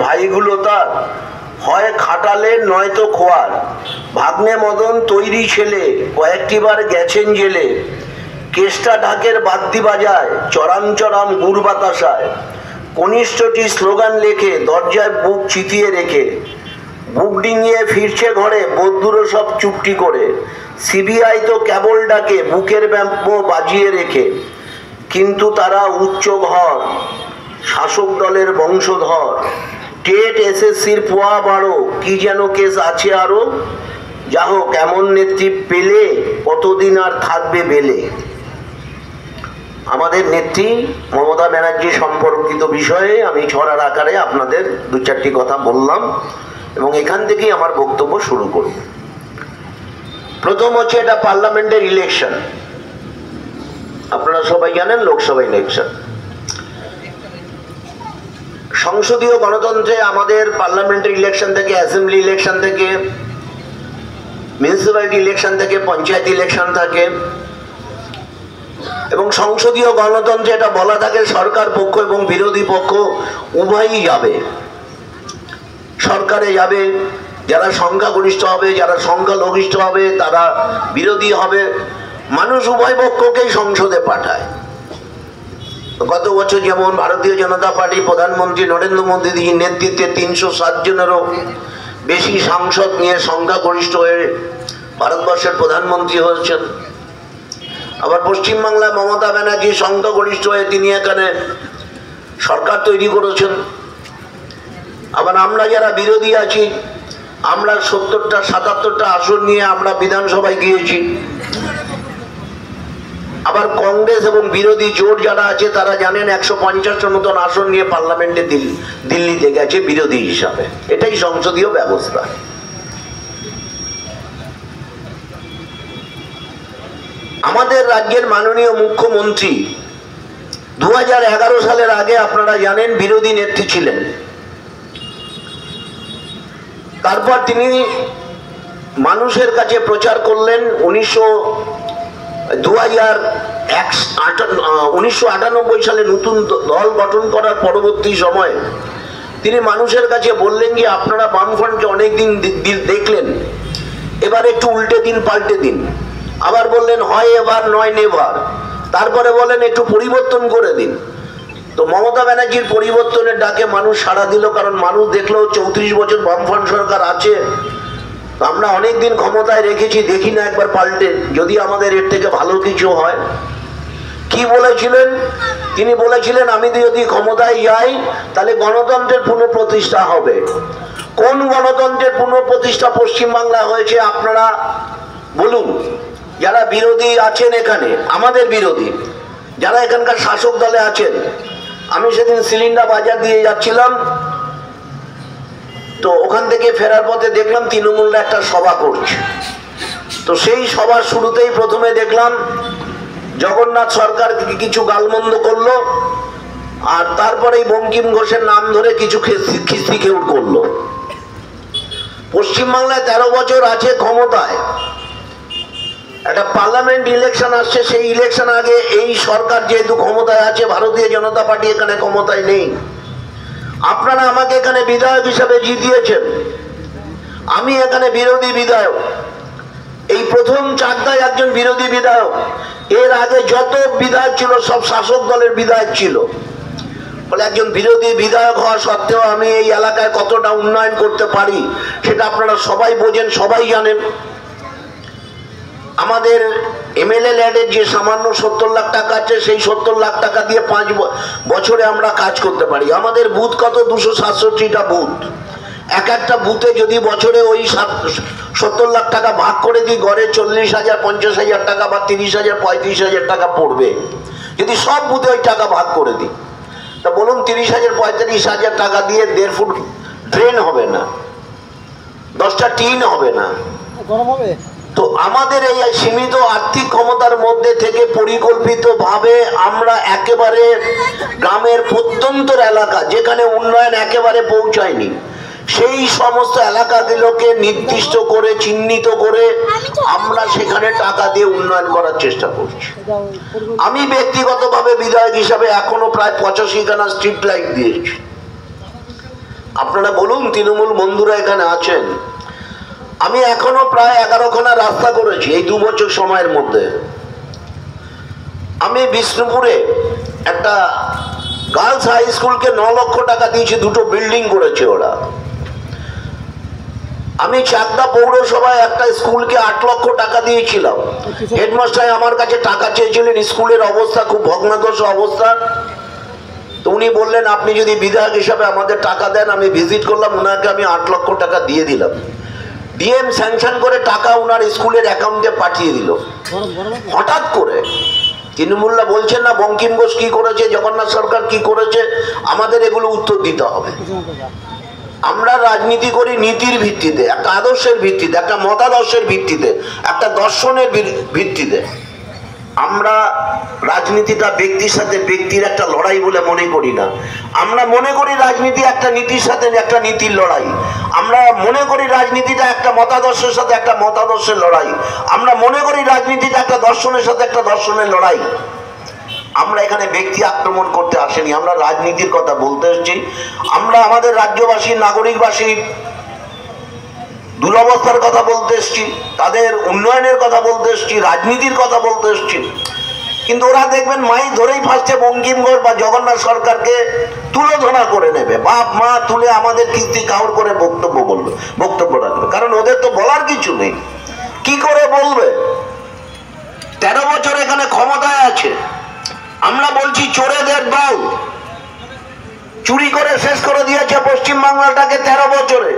ভাইগুলো তার, হয় খাটালের নয়তো খোয়ার। ভাগ্নে মদন তৈরি ছেলে, কয়েকটি বার গেছেন জেলে। কেষ্টা ঢাকের বাদ্যি বাজায়, চরাম চরাম গুড় বাতাসায়। কনিষ্ঠটি স্লোগান লেখে, দরজায় বুক চিতিয়ে রেখে। বুক ডিঙিয়ে ফিরছে ঘরে, বদ্দুরো সব চুপটি করে। সিবিআই তো কেবল ডাকে, বুকের ব্যাম্প বাজিয়ে রেখে। কিন্তু তারা উচ্চ ঘর, শাসক দলের বংশধর। টেট এসএসসির পোয়া বাড়ো, কি যেন কেস আছে আরো। যা হোক, এমন নেত্রী পেলে কতদিন আর থাকবে বেলে। আমাদের নেত্রী মমতা ব্যানার্জি সম্পর্কিত বিষয়ে আমি ছড়ার আকারে আপনাদের দু চারটি কথা বললাম এবং এখান থেকেই আমার বক্তব্য শুরু করি। প্রথম হচ্ছে, এটা পার্লামেন্টের ইলেকশন। আপনারা সবাই জানেন লোকসভা ইলেকশন। সংসদীয় গণতন্ত্রে আমাদের পার্লামেন্টারি ইলেকশন থেকে, অ্যাসেম্বলি ইলেকশন থেকে, মিউনিসিপ্যালিটি ইলেকশন থেকে, পঞ্চায়েত ইলেকশন থাকে এবং সংসদীয় গণতন্ত্রে এটা বলা থাকে সরকার পক্ষ এবং বিরোধী পক্ষ উভয়ই যাবে। সরকারে যাবে যারা সংখ্যাগরিষ্ঠ হবে, যারা সংখ্যালঘিষ্ঠ হবে তারা বিরোধী হবে। মানুষ উভয় পক্ষকেই সংসদে পাঠায়। গত বছর যেমন ভারতীয় জনতা পার্টি প্রধানমন্ত্রী নরেন্দ্র মোদীর নেতৃত্বে 307 জনেরও বেশি সাংসদ নিয়ে সংখ্যাগরিষ্ঠ হয়ে ভারতবর্ষের প্রধানমন্ত্রী হয়েছেন। আবার পশ্চিমবাংলায় মমতা ব্যানার্জি সংখ্যাগরিষ্ঠ হয়ে তিনি এখানে সরকার তৈরি করেছেন। আবার আমরা যারা বিরোধী আছি, আমরা 70টা 77টা আসন নিয়ে আমরা বিধানসভায় গিয়েছি। আবার কংগ্রেস এবং বিরোধী জোট যারা আছে তারা জানেন 150টা মতন আসন নিয়ে পার্লামেন্টে দিল্লিতে গেছে বিরোধী হিসাবে। এটাই সংসদীয় ব্যবস্থা। আমাদের রাজ্যের মাননীয় মুখ্যমন্ত্রী 2011 সালের আগে আপনারা জানেন বিরোধী নেত্রী ছিলেন। তারপর তিনি মানুষের কাছে প্রচার করলেন। 1998 সালে নতুন দল গঠন করার পরবর্তী সময়ে তিনি মানুষের কাছে বললেন যে আপনারা বামফ্রন্টকে অনেকদিন দেখলেন, এবার একটু উল্টে দিন, পাল্টে দিন। আবার বললেন হয় এবার নয় নেভার। তারপরে বলেন একটু পরিবর্তন করে দিন। তো মমতা ব্যানার্জির পরিবর্তনের ডাকে মানুষ সাড়া দিল, কারণ মানুষ দেখলো 34 বছর বামফ্রন্ট সরকার আছে, আমরা অনেকদিন ক্ষমতায় রেখেছি, দেখি না একবার পাল্টে, যদি আমাদের এর থেকে ভালো কিছু হয়। কি বলেছিলেন তিনি? বলেছিলেন আমি যদি ক্ষমতায় যাই তাহলে গণতন্ত্রের পুনঃপ্রতিষ্ঠা হবে। কোন গণতন্ত্রের পুনঃপ্রতিষ্ঠা পশ্চিমবাংলায় হয়েছে আপনারা বলুন। যারা বিরোধী আছেন এখানে, আমাদের বিরোধী যারা এখানকার শাসক দলে আছেন, আমি সেদিন সিলিন্ডার বাজার দিয়ে যাচ্ছিলাম, তো ওখান থেকে ফেরার পথে দেখলাম তৃণমূলরা একটা সভা করছে। তো সেই সভার শুরুতেই প্রথমে দেখলাম জগন্নাথ সরকার কিছু গালমন্দ করলো, আর তারপরে বঙ্কিম ঘোষের নাম ধরে কিছু খিস্তি খেউড় করলো। পশ্চিমবাংলায় 13 বছর আছে ক্ষমতায়, একটা পার্লামেন্ট ইলেকশন আসছে, সেই ইলেকশন আগে এই সরকার যেহেতু ক্ষমতায় আছে, ভারতীয় জনতা পার্টি এখানে ক্ষমতায় নেই। আপনারা আমাকে এখানে বিধায়ক হিসাবে জিতিয়েছেন, আমি এখানে বিরোধী বিধায়ক। এই প্রথম চাকদায় একজন বিরোধী বিধায়ক। এর আগে যত বিধায়ক ছিল সব শাসক দলের বিধায়ক ছিল। বলে একজন বিরোধী বিধায়ক হওয়া সত্ত্বেও আমি এই এলাকায় কতটা উন্নয়ন করতে পারি সেটা আপনারা সবাই বোঝেন, সবাই জানেন। আমাদের এমএলএ ল্যাডের যে সামান্য 70 লাখ টাকা আছে, সেই 70 লাখ টাকা দিয়ে 5 বছরে আমরা কাজ করতে পারি। আমাদের বুথ কত? 267টা বুথ। এক একটা বুথে যদি বছরে ওই 70 লাখ টাকা ভাগ করে দিই, গড়ে 40,000 50,000 টাকা বা 30,000 35,000 টাকা পড়বে। যদি সব বুথে ওই টাকা ভাগ করে দিই, তা বলুন 30,000 35,000 টাকা দিয়ে 1.5 ফুট ড্রেন হবে না, 10টা টিন হবে না। তো আমাদের এই সীমিত আর্থিক ক্ষমতার মধ্যে থেকে পরিকল্পিতভাবে আমরা একেবারে গ্রামের প্রত্যন্তর এলাকা যেখানে উন্নয়ন একেবারে পৌঁছায়নি, সেই সমস্ত এলাকাগুলোকে নির্দিষ্ট করে চিহ্নিত করে আমরা সেখানে টাকা দিয়ে উন্নয়ন করার চেষ্টা করছি। আমি ব্যক্তিগতভাবে বিধায়ক হিসাবে এখনো প্রায় 85খানা স্ট্রিট লাইট দিয়েছি। আপনারা বলুন, তৃণমূল বন্ধুরা এখানে আছেন, আমি এখনো প্রায় 11খানা রাস্তা করেছি এই 2 বছর সময়ের মধ্যে। আমি বিষ্ণুপুরে একটা গার্লস হাই স্কুলকে 9 লক্ষ টাকা দিয়েছি, 2টো বিল্ডিং করেছে ওরা। আমি চাকদা পৌরসভায় একটা স্কুলকে 8 লক্ষ টাকা দিয়েছিলাম। হেডমাস্টার আমার কাছে টাকা চেয়েছিলেন, স্কুলের অবস্থা খুব ভগ্নদশা অবস্থা। তো উনি বললেন আপনি যদি বিধায়ক হিসাবে আমাদের টাকা দেন। আমি ভিজিট করলাম, ওনাকে আমি 8 লক্ষ টাকা দিয়ে দিলাম। ডিএম স্যাংশন করে টাকা ওনার স্কুলের অ্যাকাউন্টে পাঠিয়ে দিল। হঠাৎ করে তৃণমূলরা বলছেন না বঙ্কিম ঘোষ কি করেছে, জগন্নাথ সরকার কি করেছে, আমাদের এগুলো উত্তর দিতে হবে। আমরা রাজনীতি করি নীতির ভিত্তিতে, একটা আদর্শের ভিত্তিতে, একটা মতাদর্শের ভিত্তিতে, একটা দর্শনের ভিত্তিতে। আমরা রাজনীতিটা ব্যক্তির সাথে ব্যক্তির একটা লড়াই বলে মনে করি না। আমরা মনে করি রাজনীতি একটা নীতির সাথে একটা নীতির লড়াই। আমরা মনে করি রাজনীতিটা একটা মতাদর্শের সাথে একটা মতাদর্শের লড়াই। আমরা মনে করি রাজনীতিটা একটা দর্শনের সাথে একটা দর্শনের লড়াই। আমরা এখানে ব্যক্তি আক্রমণ করতে আসেনি, আমরা রাজনীতির কথা বলতে এসেছি। আমরা আমাদের রাজ্যবাসী, নাগরিকবাসী দুরবস্থার কথা বলতে এসেছি, তাদের উন্নয়নের কথা বলতে এসেছি, রাজনীতির কথা বলতে এসেছি। কিন্তু ওরা দেখবেন মাই ধরেই ফার্স্টে বঙ্কিম ঘোষ বা জগন্নাথ সরকারকে তুলোধনা করে নেবে, বাপ মা তুলে আমাদের কীর্তি কাউর করে বক্তব্য রাখবে। কারণ ওদের তো বলার কিছু নেই, কি করে বলবে? 13 বছর এখানে ক্ষমতায় আছে। আমরা বলছি চোরেদের দল, চুরি করে শেষ করে দিয়েছে পশ্চিমবাংলাটাকে 13 বছরে।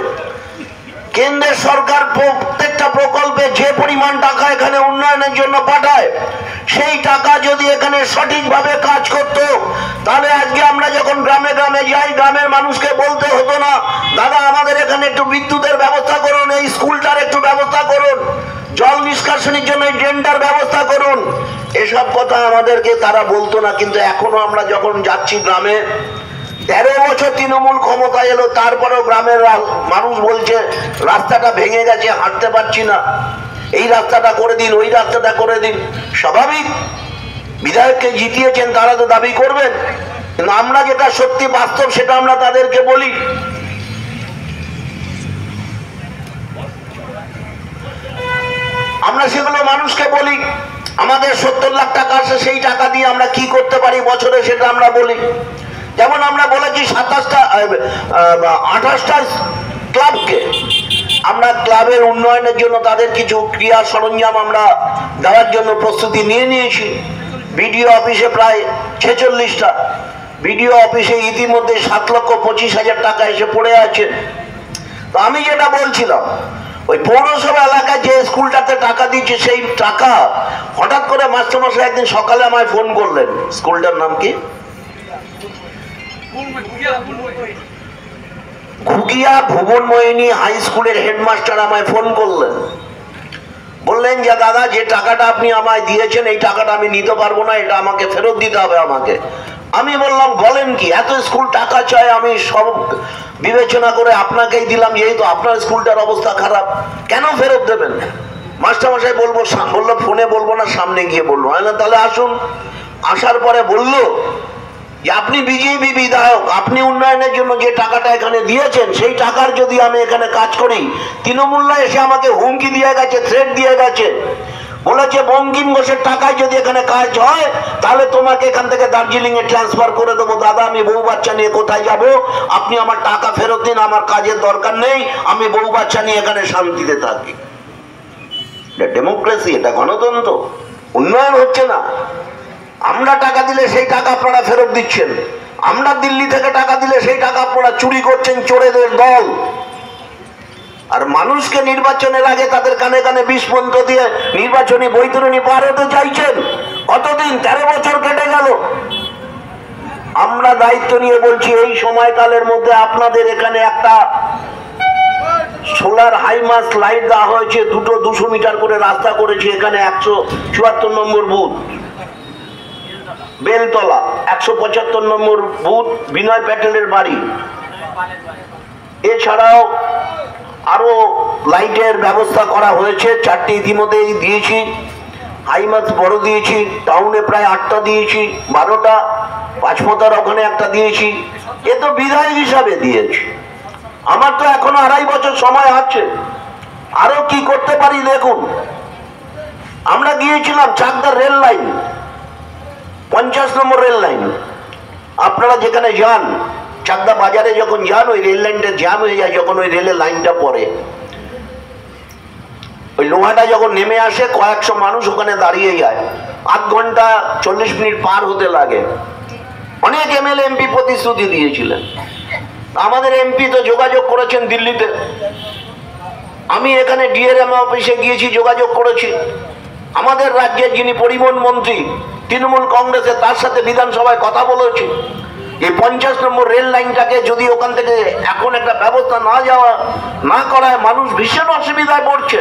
কেন্দ্রের সরকার প্রত্যেকটা প্রকল্পে যে পরিমাণ টাকা এখানে উন্নয়নের জন্য পাঠায়, সেই টাকা যদি এখানে সঠিকভাবে কাজ করত, তাহলে আজকে আমরা যখন গ্রামে গ্রামে যাই, গ্রামের মানুষকে বলতে হতো না দাদা আমাদের এখানে একটু বিদ্যুতের ব্যবস্থা করুন, এই স্কুলটার একটু ব্যবস্থা করুন, জল নিষ্কাশনের জন্য ড্রেনটার ব্যবস্থা করুন। এসব কথা আমাদেরকে তারা বলতো না। কিন্তু এখনো আমরা যখন যাচ্ছি গ্রামে, 13 বছর তৃণমূল ক্ষমতায় এলো, তারপরেও গ্রামের মানুষ বলছে রাস্তাটা ভেঙে গেছে, হাঁটতে পারছি না, এই রাস্তাটা করে দিন, ওই রাস্তাটা করে দিন। স্বাভাবিক, বিধায়ককে জিতিয়েছেন, তারা তো দাবি করবেন। কিন্তু আমরা যেটা সত্যি বাস্তব সেটা আমরা তাদেরকে বলি। আমরা সেগুলো মানুষকে বলি। আমাদের 70 লাখ টাকা আছে, সেই টাকা দিয়ে আমরা কি করতে পারি বছরে সেটা আমরা বলি। যেমন আমরা বলেছি 28টা ক্লাবকে আমরা ক্লাবের উন্নয়নের জন্য তাদের কিছু ক্রিয়া সরঞ্জাম আমরা দেওয়ার জন্য প্রস্তুতি নিয়ে নিয়েছি। বিডিও অফিসে প্রায় 46টা, বিডিও অফিসে ইতিমধ্যে 7,25,000 টাকা এসে পড়ে আছে। তো আমি যেটা বলছিলাম, ওই পৌরসভা এলাকায় যে স্কুলটাতে টাকা দিচ্ছে, সেই টাকা হঠাৎ করে মাস্টারমশাই একদিন সকালে আমায় ফোন করলেন। স্কুলটার নাম কি? ঘুগিয়া ভুবনমোহিনী হাই স্কুলের হেডমাস্টার আমায় ফোন করলেন, বললেন যে দাদা যে টাকাটা আপনি আমায় দিয়েছেন এই টাকাটা আমি নিতে পারবো না, এটা আমাকে ফেরত দিতে হবে আমাকে। আমি বললাম বলেন কি, এত স্কুল টাকা চায়, আমি সব বিবেচনা করে আপনাকেই দিলাম, যেহেতু আপনার স্কুলটার অবস্থা খারাপ, কেন ফেরত দেবেন? মাস্টারমশাই বললো ফোনে বলবো না, সামনে গিয়ে বলবো। তাহলে আসুন। আসার পরে বললো যে আপনি বিজেপি বিধায়ক, আপনি উন্নয়নের জন্য যে টাকাটা এখানে দিয়েছেন সেই টাকার যদি আমি এখানে কাজ করি, তৃণমূলরা এসে আমাকে হুমকি দিয়ে গেছে, থ্রেট দিয়ে গেছে, বলেছে বঙ্কিম ঘোষের টাকায় যদি এখানে কাজ হয় তাহলে তোমাকে এখান থেকে দার্জিলিং এ ট্রান্সফার করে দেবো। দাদা আমি বউ বাচ্চা নিয়ে কোথায় যাব? আপনি আমার টাকা ফেরত দিন, আমার কাজের দরকার নেই, আমি বউ বাচ্চা নিয়ে এখানে শান্তিতে থাকি। এটা ডেমোক্রেসি, এটা গণতন্ত্র। উন্নয়ন হচ্ছে না। আমরা টাকা দিলে সেই টাকা আপনারা ফেরত দিচ্ছেন, আমরা দিল্লি থেকে টাকা দিলে সেই টাকা আপনারা চুরি করছেন, চোরেদের দল। আর মানুষকে নির্বাচনের আগে তাদের কানে কানে বিষমন্ত্র দিয়ে নির্বাচনী বৈতরণী পার হতে চাইছেন। কতদিন? 13 বছর কেটে গেল। আমরা দায়িত্ব নিয়ে বলছি এই সময়কালের মধ্যে আপনাদের এখানে একটা সোলার হাইমাস লাইট দেওয়া হয়েছে, 200 মিটার করে রাস্তা করেছে। এখানে 174 নম্বর বুথ বেলতলা, 175 নম্বর বুথ বিনয় প্যাটেলের বাড়ি। এছাড়াও আরো লাইটের ব্যবস্থা করা হয়েছে, 4টে ইতিমধ্যেই দিয়েছি। হাইমাস বড় দিয়েছি, টাউনে প্রায় 8টা দিয়েছি, 12টা, পাঁচপোতার ওখানে একটা দিয়েছি। এ তো বিধায়ক হিসাবে দিয়েছি। আমার তো এখনো 2.5 বছর সময় আছে, আরো কি করতে পারি দেখুন। আমরা গিয়েছিলাম চাকদা রেল লাইন, 50 নম্বর রেল লাইন। আপনারা যেখানে যান, চাকদা বাজারে যখন যান, ওই রেল লাইনটা জ্যাম হয়ে যায় যখন ওই রেলের লাইনটা পড়ে। ওই লোহাটা যখন নেমে আসে, কয়েকশো মানুষ ওখানে দাঁড়িয়ে যায়, 8 ঘন্টা 40 মিনিট পার হতে লাগে। অনেক এমএলএ এমপি প্রতিশ্রুতি দিয়েছিলেন। আমাদের এমপি তো যোগাযোগ করেছেন দিল্লিতে, আমি এখানে ডিআরএম অফিসে গিয়েছি, যোগাযোগ করেছি। আমাদের রাজ্যের যিনি পরিবহন মন্ত্রী তৃণমূল কংগ্রেসের, তার সাথে বিধানসভায় কথা বলেছি। এই 50 নম্বর রেল লাইনটাকে যদি ওখান থেকে এখন একটা ব্যবস্থা না করায় মানুষ ভীষণ অসুবিধায় পড়ছে।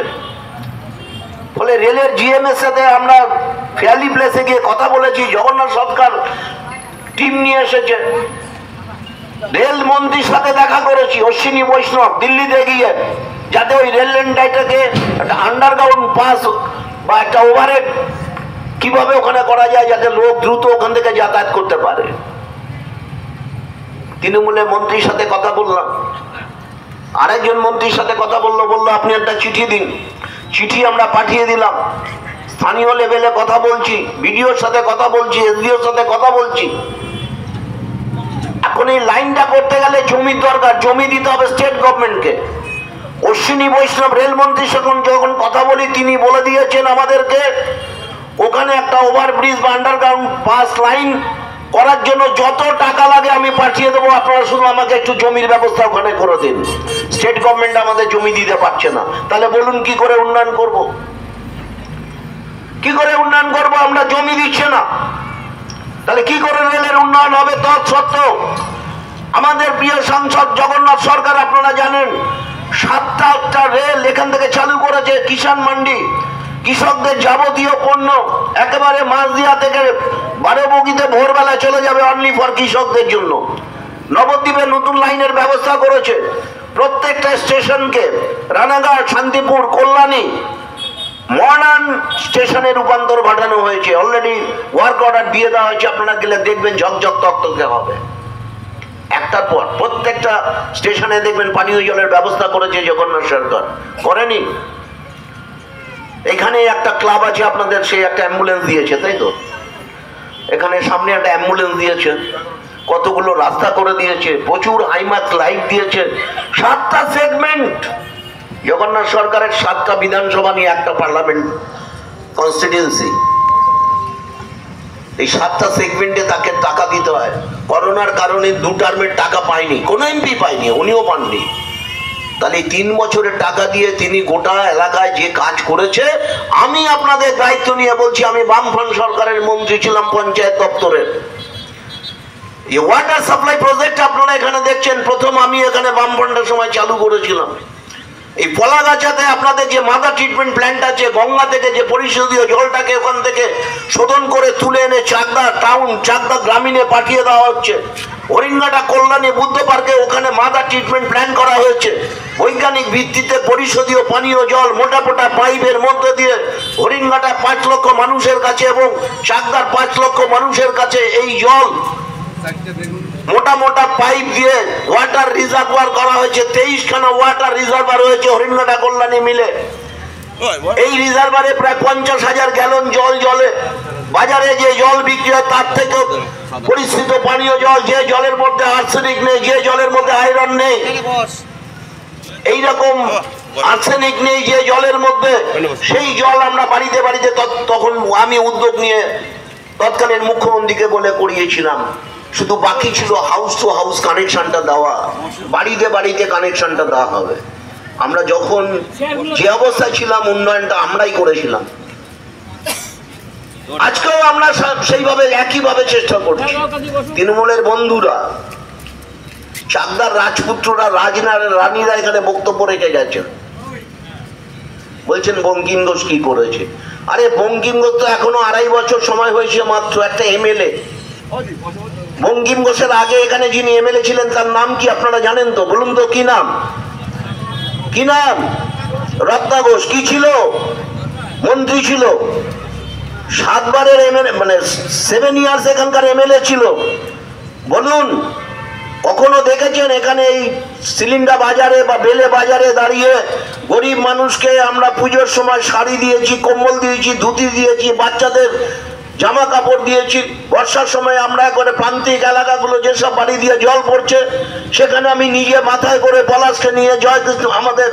ফলে রেলের জিএমএর সাথে আমরা ফেয়ারলি প্লেসে গিয়ে কথা বলেছি, জগন্নাথ সরকার টিম নিয়ে এসেছে। রেল মন্ত্রীর সাথে দেখা করেছি, অশ্বিনী বৈষ্ণব, দিল্লিতে গিয়ে, যাতে ওই রেল লাইনটাকে একটা আন্ডারগ্রাউন্ড পাস বা একটা ওভারহেড কিভাবে ওখানে করা যায়, যাতে লোক দ্রুত ওখান থেকে যাতায়াত করতে পারে। তৃণমূলের মন্ত্রীর সাথে কথা বললাম, আরেকজন মন্ত্রীর সাথে কথা বললো আপনি একটা চিঠি দিন। চিঠি আমরা পাঠিয়ে দিলাম। স্থানীয় লেভেলে কথা বলছি, বিডিওর সাথে কথা বলছি, এসডিওর সাথে কথা বলছি। এখন এই লাইনটা করতে গেলে জমির দরকার, জমি দিতে হবে স্টেট গভর্নমেন্টকে। অশ্বিনী বৈষ্ণব রেলমন্ত্রীর সঙ্গে যখন কথা বলি, তিনি বলে দিয়েছেন আমাদেরকে ওখানে একটা ওভারব্রিজ বা আন্ডারগ্রাউন্ড পাস লাইন করার জন্য যত টাকা লাগে আমি পাঠিয়ে দেবো, আপনারা শুধু আমাকে একটু জমির ব্যবস্থা ওখানে করে দিন। স্টেট গভর্নমেন্ট আমাদের জমি দিতে পারছে না, তাহলে বলুন কি করে উন্নয়ন করব? কি করে উন্নয়ন করব? আমরা জমি দিচ্ছে না, তাহলে কি করে রেলের উন্নয়ন হবে? তৎসত্ত্বেও আমাদের প্রিয় সাংসদ জগন্নাথ সরকার, আপনারা জানেন, 7টা রেল এখান থেকে চালু করেছে। কিষাণ মান্ডি, কৃষকদের যাবতীয় পণ্য একেবারে মাঝদিয়া থেকে 12 বগিতে ভোরবেলা চলে যাবে, অনলি ফর কৃষকদের জন্য। নবদ্বীপে নতুন লাইনের ব্যবস্থা করেছে। প্রত্যেকটা স্টেশনকে রানাঘাট, শান্তিপুর, কল্যাণী মডার্ন স্টেশনে রূপান্তর ঘটানো হয়েছে। অলরেডি ওয়ার্ক অর্ডার দিয়ে দেওয়া হয়েছে, আপনারা গেলে দেখবেন ঝকঝক তকতকে হবে। একটার পর প্রত্যেকটা স্টেশনে দেখবেন পানীয় জলের ব্যবস্থা করেছে জগন্নাথ সরকার, করেনি? এখানে একটা ক্লাব আছে আপনাদের, সেই একটা অ্যাম্বুলেন্স দিয়েছে, তাই তো? এখানে সামনে একটা অ্যাম্বুলেন্স দিয়েছে, কতগুলো রাস্তা করে দিয়েছে, প্রচুর হাইমার্ক লাইট দিয়েছে। 7টা সেগমেন্ট জগন্নাথ সরকারের, 7টা বিধানসভা নিয়ে একটা পার্লামেন্ট কনস্টিটিউয়েন্সি। এই 7টা সেগমেন্টে তাকে টাকা দিতে হয়। করোনার কারণে 2 টার্মের টাকা পায়নি, কোনো এমপি পায়নি, উনিও পাননি। তাহলে 3 বছরের টাকা দিয়ে তিনি গোটা এলাকায় যে কাজ করেছে, আমি আপনাদের দায়িত্ব নিয়ে বলছি, আমি বামফ্রন্ট সরকারের মন্ত্রী ছিলাম পঞ্চায়েত দপ্তরের। এই ওয়াটার সাপ্লাই প্রজেক্ট আপনারা এখানে দেখছেন, প্রথম আমি এখানে বামফ্রন্টের সময় চালু করেছিলাম। এই পলাগাছাতে আপনাদের যে মাদার ট্রিটমেন্ট প্ল্যান্ট আছে, গঙ্গা থেকে যে পরিশোধিত জলটাকে ওখান থেকে শোধন করে তুলে এনে চাকদা টাউন, চাকদা গ্রামীণে পাঠিয়ে দেওয়া হচ্ছে। হরিণঘাটা, কল্যাণী, বুদ্ধ পার্কে ওখানে মাদার ট্রিটমেন্ট প্ল্যান করা হয়েছে। বৈজ্ঞানিক ভিত্তিতে পরিশোধিত পানীয় জল মোটা মোটা পাইপের মধ্যে দিয়ে হরিণঘাটা 5 লক্ষ মানুষের কাছে এবং চাকদার 5 লক্ষ মানুষের কাছে এই জল মোটা মোটা পাইপ দিয়ে ওয়াটার রিজার্ভার করা হয়েছে। 23খানা ওয়াটার রিজার্ভার হয়েছে হরিণঘাটা কল্যাণী মিলে। এই রিজার্ভারে প্রায় 50,000 গ্যালন জল জ্বলে। বাজারে যে জল বিক্রি হয় তার থেকে পরিশোধিত পানীয় জল, যে জলের মধ্যে আর্সেনিক নেই, যে জলের মধ্যে আয়রন নেই, এইরকম আর্সেনিক নেই যে জলের মধ্যে, সেই জল আমরা বাড়িতে বাড়িতে তখন আমি উদ্যোগ নিয়ে তৎকালীন মুখ্যমন্ত্রীকে বলে করিয়েছিলাম। শুধু বাকি ছিল হাউস টু হাউস কানেকশনটা দেওয়া, বাড়িতে বাড়িতে কানেকশনটা দেওয়া হবে। আমরা যখন যে অবস্থায় ছিলাম, উন্নয়নটা আমরাই করেছিলাম। আজকেও আমরা সেইভাবে একইভাবে চেষ্টা করছি। তৃণমূলের বন্ধুরা, চাকদার রাজপুত্ররা, রানীরা এখানে বক্তব্য রেখে গেছেন, বলছেন বঙ্কিম ঘোষ কি করেছে। আরে বঙ্কিম ঘোষ তো এখনো 2.5 বছর সময় হয়েছে মাত্র, একটা এমএলএ। বঙ্কিম ঘোষের আগে এখানে যিনি এমএলএ ছিলেন তার নাম কি আপনারা জানেন তো? বলুন তো কি নাম? কি নাম? রত্না ঘোষ। কি ছিল? মন্ত্রী ছিল। 7 বারের এমএলএ, মানে 7 ইয়ার্স এখানকার এমএলএ ছিল। বলুন কখনো দেখেছেন এখানে এই সিলিন্ডার বাজারে বা বেলে বাজারে দাঁড়িয়ে গরিব মানুষকে আমরা পুজোর সময় শাড়ি দিয়েছি, কম্বল দিয়েছি, ধুতি দিয়েছি, বাচ্চাদের জামা কাপড় দিয়েছি। বর্ষার সময় আমরা করে প্রান্তিক এলাকাগুলো যেসব বাড়ি দিয়ে জল পড়ছে সেখানে আমি নিজে মাথায় করে পলাশকে নিয়ে জয়কৃষ্ণ আমাদের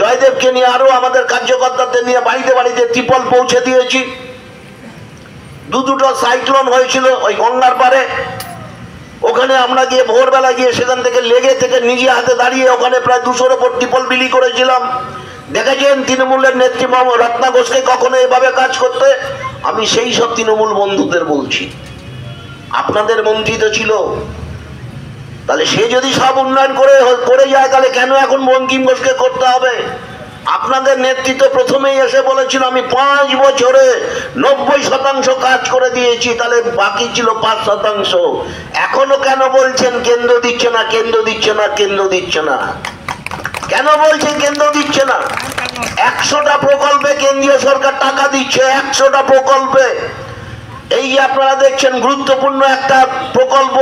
জয়দেবকে নিয়ে আরো আমাদের কার্যকর্তাদের নিয়ে বাড়িতে বাড়িতে ত্রিপল পৌঁছে দিয়েছি। দুটো সাইক্লোন হয়েছিল ওই গঙ্গার পারে, ওখানে আমরা গিয়ে ভোরবেলা গিয়ে সেখান থেকে লেগে থেকে নিজে হাতে দাঁড়িয়ে ওখানে প্রায় 200-র ওপর ত্রিপল বিলি করেছিলাম। দেখেছেন তৃণমূলের নেত্রী রত্না ঘোষকে কখনো এভাবে কাজ করতে? আমি সেই সব তৃণমূল বন্ধুদের বলছি, আপনাদের মন্ত্রী তো ছিল, তাহলে সে যদি সব উন্নয়ন করে যায় তাহলে কেন এখন বঙ্কিম ঘোষকে করতে হবে? আপনাদের নেতৃত্ব প্রথমেই এসে বলেছিল আমি 5 বছরে 90% কাজ করে দিয়েছি, তাহলে বাকি ছিল 5%। এখনো কেন বলছেন কেন্দ্র দিচ্ছে না, কেন্দ্র দিচ্ছে না, কেন্দ্র দিচ্ছে না? কেন বলছেন কেন্দ্র দিচ্ছে না? 100টা প্রকল্পে কেন্দ্রীয় সরকার টাকা দিচ্ছে, 100টা প্রকল্পে। এই যে আপনারা দেখছেন গুরুত্বপূর্ণ একটা প্রকল্প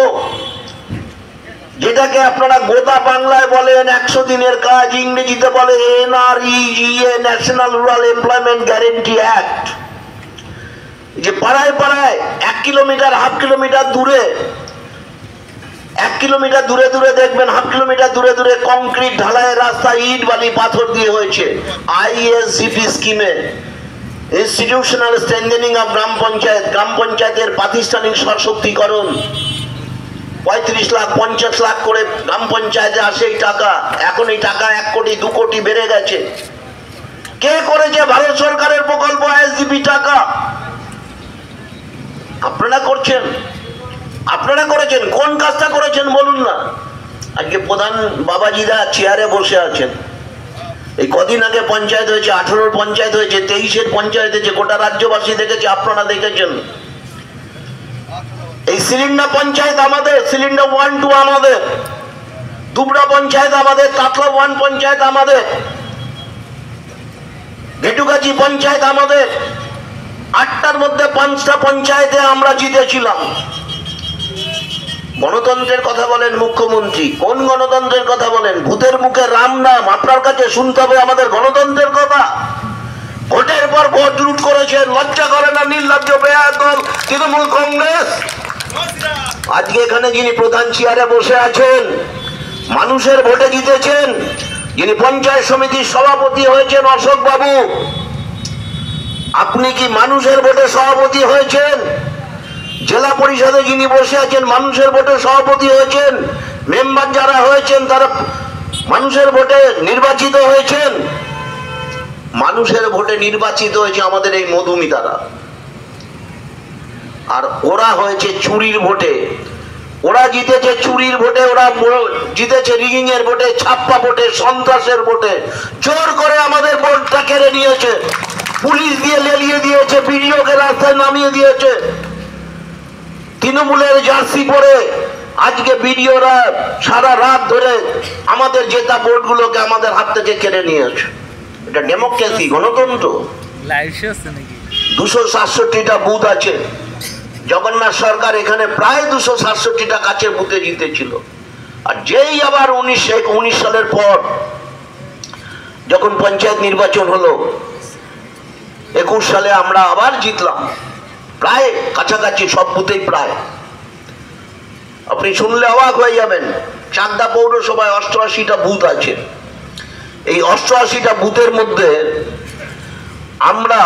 যেটাকে আপনারা গোদা বাংলায় বলেন 100 দিনের কাজ, ইংরেজিতে বলে NREGA, national rural employment guarantee act. যে পাড়ায় পাড়ায় 1 কিলোমিটার, হাফ কিলোমিটার দূরে, 1 কিলোমিটার দূরে দূরে দেখবেন, হাফ কিলোমিটার দূরে দূরে কংক্রিট ঢালাইয়ের রাস্তা ইট বালি পাথর দিয়ে হয়েছে। ISGP স্কিমে ইনস্টিটিউশনাল স্ট্রেংথেনিং অফ গ্রাম পঞ্চায়েত, গ্রাম পঞ্চায়েতের প্রাতিষ্ঠানিক সশক্তিকরণ। 35 লাখ 50 লাখ করে গ্রাম পঞ্চায়েতে আসে এই টাকা। এখন এই টাকা 1 কোটি 2 কোটি বেড়ে গেছে। কে করেছে? ভারত সরকারের প্রকল্প, ISGP টাকা। আপনারা করছেন, আপনারা করেছেন। কোন কাজটা করেছেন বলুন না? আজকে প্রধান বাবাজিরা চেয়ারে বসে আছেন। এই কদিন আগে পঞ্চায়েত হয়েছে, 18-র পঞ্চায়েত হয়েছে, 23-এর পঞ্চায়েত হয়েছে, গোটা রাজ্যবাসী দেখেছে, আপনারা দেখেছেন। এই সিলিন্ডার পঞ্চায়েত আমাদের, সিলিন্ডার 1, 2 আমাদের, দুবরা পঞ্চায়েত আমাদের, তাতলা 1 পঞ্চায়েত আমাদের, ঘেটুগাছি পঞ্চায়েত আমাদের। 8টার মধ্যে 5টা পঞ্চায়েতে আমরা জিতেছিলাম। গণতন্ত্রের কথা বলেন মুখ্যমন্ত্রী, কোন গণতন্ত্রের কথা বলেন? ভূতের মুখে রাম নাম। আপনার কাছে শুনতে হবে আমাদের গণতন্ত্রের কথা। ভোটের পর ভোট লুট করেছেন, লজ্জা করে না? নির্লজ্জ বেয়াদব দল তৃণমূল কংগ্রেস। আজকে এখানে যিনি প্রধান চেয়ারে বসে আছেন, মানুষের ভোটে জিতেছেন, যিনি পঞ্চায়েত সমিতির সভাপতি হয়েছেন অশোক বাবু, আপনি কি মানুষের ভোটে সভাপতি হয়েছেন? জেলা পরিষদে যিনি বসে আছেন মানুষের ভোটে সভাপতি হয়েছেন। মেম্বার যারা হয়েছেন তারা মানুষের ভোটে নির্বাচিত হয়েছেন। মানুষের ভোটে নির্বাচিত হয়েছে আমাদের এই মধুমিতারা, আর ওরা হয়েছে চুরির ভোটে। ওরা জিতেছে চুরির ভোটে, ওরা জিতেছে রিগিং এর ভোটে, ছাপ্পা ভোটে, সন্ত্রাসের ভোটে। জোর করে আমাদের ভোটটা কেড়ে নিয়েছে, পুলিশ দিয়ে লেলিয়ে দিয়েছে, বিডিওকে রাস্তায় নামিয়ে দিয়েছে। তৃণমূলের জার্সি পরে আজকে বিডিওরা সারা রাত ধরে আমাদের জেতা ভোটগুলোকে আমাদের হাত থেকে কেড়ে নিয়েছে। এটা ডেমোক্রেসি, গণতন্ত্র? 267টা বুথ আছে। জগন্নাথ সরকার এখানে প্রায় 267টা কাছের বুথে জিতেছিল। আর যেই আবার 19 সালের পর যখন পঞ্চায়েত নির্বাচন হলো, 21 সালে আমরা আবার জিতলাম, প্রায় কাছাকাছি সব বুথেই প্রায়। আপনি শুনলে অবাক হয়ে যাবেন, চাকদা পৌরসভায় 88টা বুথ আছে। এই 88টা বুথের মধ্যে আমরা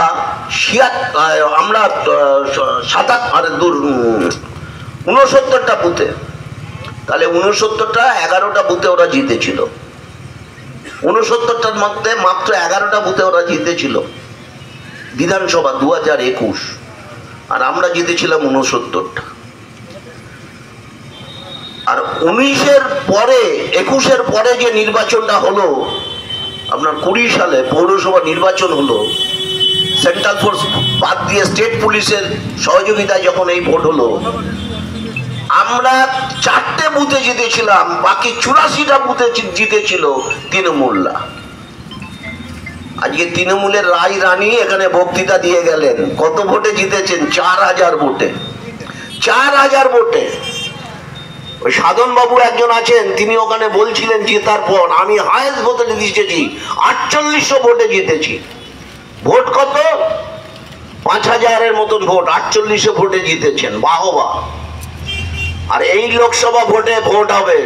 69টা বুথে, তাহলে 69টা 11টা বুথে ওরা জিতেছিল। 69টার মধ্যে মাত্র 11টা বুথে ওরা জিতেছিল বিধানসভা 2021, আর আমরা জিতেছিলাম 69টা। আর 19-এর পরে 21-এর পরে যে নির্বাচনটা হলো, আপনার 20 সালে পৌরসভা নির্বাচন হলো, সেন্ট্রাল ফোর্স বাদ দিয়ে স্টেট পুলিশের সহযোগিতায় যখন এই ভোট হলো, আমরা 4টে বুথে জিতেছিলাম, বাকি 84টা বুথে জিতেছিল তৃণমূলরা। আজকে তৃণমূলের রায় রানী এখানে বক্তৃতা দিয়ে গেলেন, কত ভোটে জিতেছেন? 4000 ভোটে। 4000 ভোটে। ওই সাধন বাবু একজন আছেন, তিনি ওখানে বলছিলেন জেতার পর, আমি হায়েস্ট ভোটে জিতেছি, 4800 ভোটে জিতেছি। ভোট কত? 5000-এর মতন ভোট, 4800 ভোটে জিতেছেন, বাহবা। আর এই লোকসভা ভোটে ভোট হবে,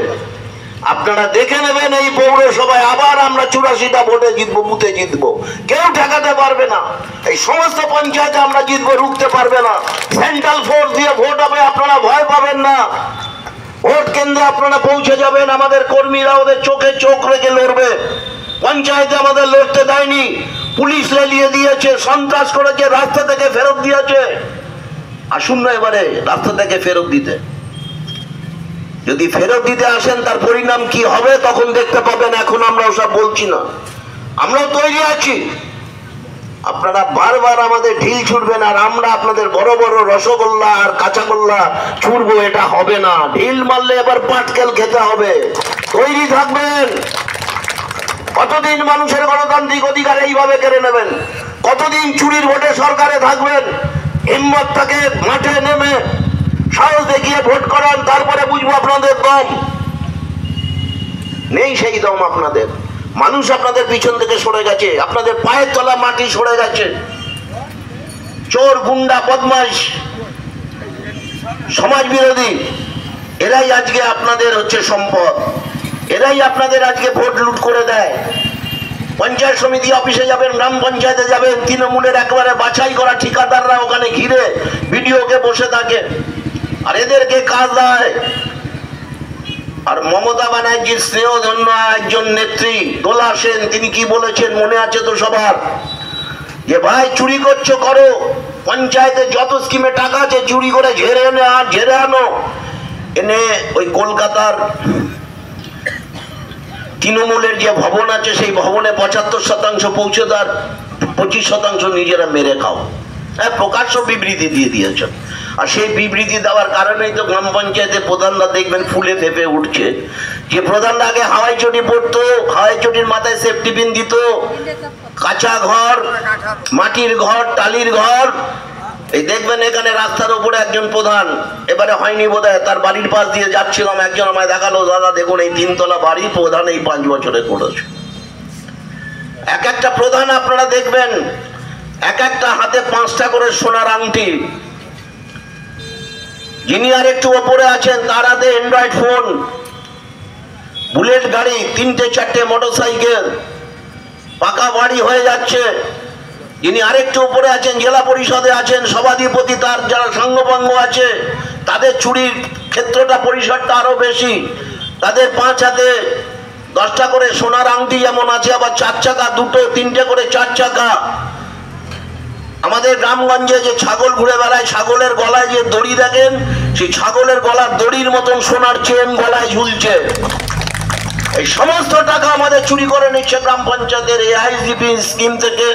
আপনারা দেখে নেবেন এই পৌরসভায় আবার আমরা 84টা ভোটে জিতবো, বুথে জিতবো, কেউ ঠেকাতে পারবে না। এই সমস্ত পঞ্চায়েতে আমরা জিতবো, রুখতে পারবে না। সেন্ট্রাল ফোর্স দিয়ে ভোট হবে, আপনারা ভয় পাবেন না। ভোট কেন্দ্রে আপনারা পৌঁছে যাবেন, আমাদের কর্মীরা ওদের চোখে চোখ রেখে লড়বে। পঞ্চায়েতে আমাদের লড়তে দেয়নি, পুলিশ লেলিয়ে দিয়েছে, সন্ত্রাস করেছে, রাস্তা থেকে ফেরত দিয়েছে। আসুন না এবারে রাস্তা থেকে ফেরত দিতে। যদি ফেরত দিতে আসেন তার পরিণাম কি হবে তখন দেখতে পাবেন। এখন আমরা ওসব বলছি না, আমরাও তৈরি আছি। আপনারা বারবার আমাদের ঢিল ছুটবেন আর আমরা আপনাদের বড় বড় রসগোল্লা আর কাঁচাগোল্লা ছুটবো, এটা হবে না। ঢিল মারলে এবার পাটকেল খেতে হবে, তৈরি থাকবেন। কতদিন মানুষের গণতান্ত্রিক অধিকার এইভাবে কেড়ে নেবেন? কতদিন চুরির ভোটে সরকারে থাকবেন? হিম্মত থাকে মাঠে নেমে সাহস দেখিয়ে ভোট করান, তারপরে বুঝবো আপনাদের দম। নেই সেই দম আপনাদের। মানুষ আপনাদের পিছন থেকে সরে গেছে, আপনাদের পায়ের তলা মাটি সরে গেছে। চোর, গুন্ডা, বদমাশ, সমাজ বিরোধী, এরাই আজকে আপনাদের হচ্ছে সম্পদ। এরাই আপনাদের আজকে ভোট লুট করে দেয়। পঞ্চায়েত সমিতি অফিসে যাবেন, গ্রাম পঞ্চায়েতে যাবেন, তৃণমূলের একেবারে বাছাই করা ঠিকাদাররা ওখানে ঘিরে বিডিওকে বসে থাকে আর এদেরকে কাজ দেয়। আর মমতা ব্যানার্জির স্নেহধন্য একজন নেত্রী দোলা সেন, তিনি কি বলেছেন মনে আছে তো সবার, যে ভাই চুরি করছো করো, পঞ্চায়েতে যত স্কিমে টাকা আছে চুরি করে ঝেড়ে এনে আর ঝেড়ে আনো। এনে ওই কলকাতার তৃণমূলের যে ভবন আছে সেই ভবনে 75% পৌঁছে দেওয়ার, 25% নিজেরা মেরে খাও। হ্যাঁ, প্রকাশ্য বিবৃতি দিয়ে দিয়েছ। আর সেই বিবৃতি দেওয়ার কারণেই তো গ্রাম পঞ্চায়েতে প্রধানরা দেখবেন ফুলে ফেপে উঠছে। যে প্রধানরা আগে হাওয়াই চটি পড়তো, হাওয়াই চটির মাথায় সেফটি পিন দিত, কাঁচা ঘর, মাটির ঘর, টালির ঘর। এই দেখবেন এখানে রাস্তার উপরে একজন প্রধান, এবারে হয়নি বোধহয়, তার বাড়ির পাশ দিয়ে যাচ্ছিলাম, একজন আমায় দেখালো, দাদা দেখুন এই 3 তলা বাড়ি প্রধান এই 5 বছরে করেছে। এক একটা প্রধান আপনারা দেখবেন এক একটা হাতে 5টা করে সোনার আংটি। যিনি আর একটু ওপরে আছেন তার হাতে অ্যান্ড্রয়েড ফোন, বুলেট গাড়ি, 3-4টে মোটরসাইকেল, পাকা বাড়ি হয়ে যাচ্ছে। যিনি আরেকটু উপরে আছেন, জেলা পরিষদে আছেন, সভাধিপতি, তার যারা সঙ্গভঙ্গ আছে তাদের চুরির ক্ষেত্রটা, পরিসরটা আরো বেশি। তাদের 5 হাতে 10টা করে সোনার আংটি যেমন আছে, আবার 4 চাকা, 2, 3টে করে 4 চাকা। আমাদের গ্রামগঞ্জে যে ছাগল ঘুরে বেড়ায়, ছাগলের গলায় যে দড়ি দেখেন, সেই ছাগলের গলার দড়ির মতন সোনার চেন গলায় ঝুলছে। এই সমস্ত টাকা আমাদের চুরি করে নিচ্ছে গ্রাম পঞ্চায়েতের এই আইজিপি স্কিম থেকে,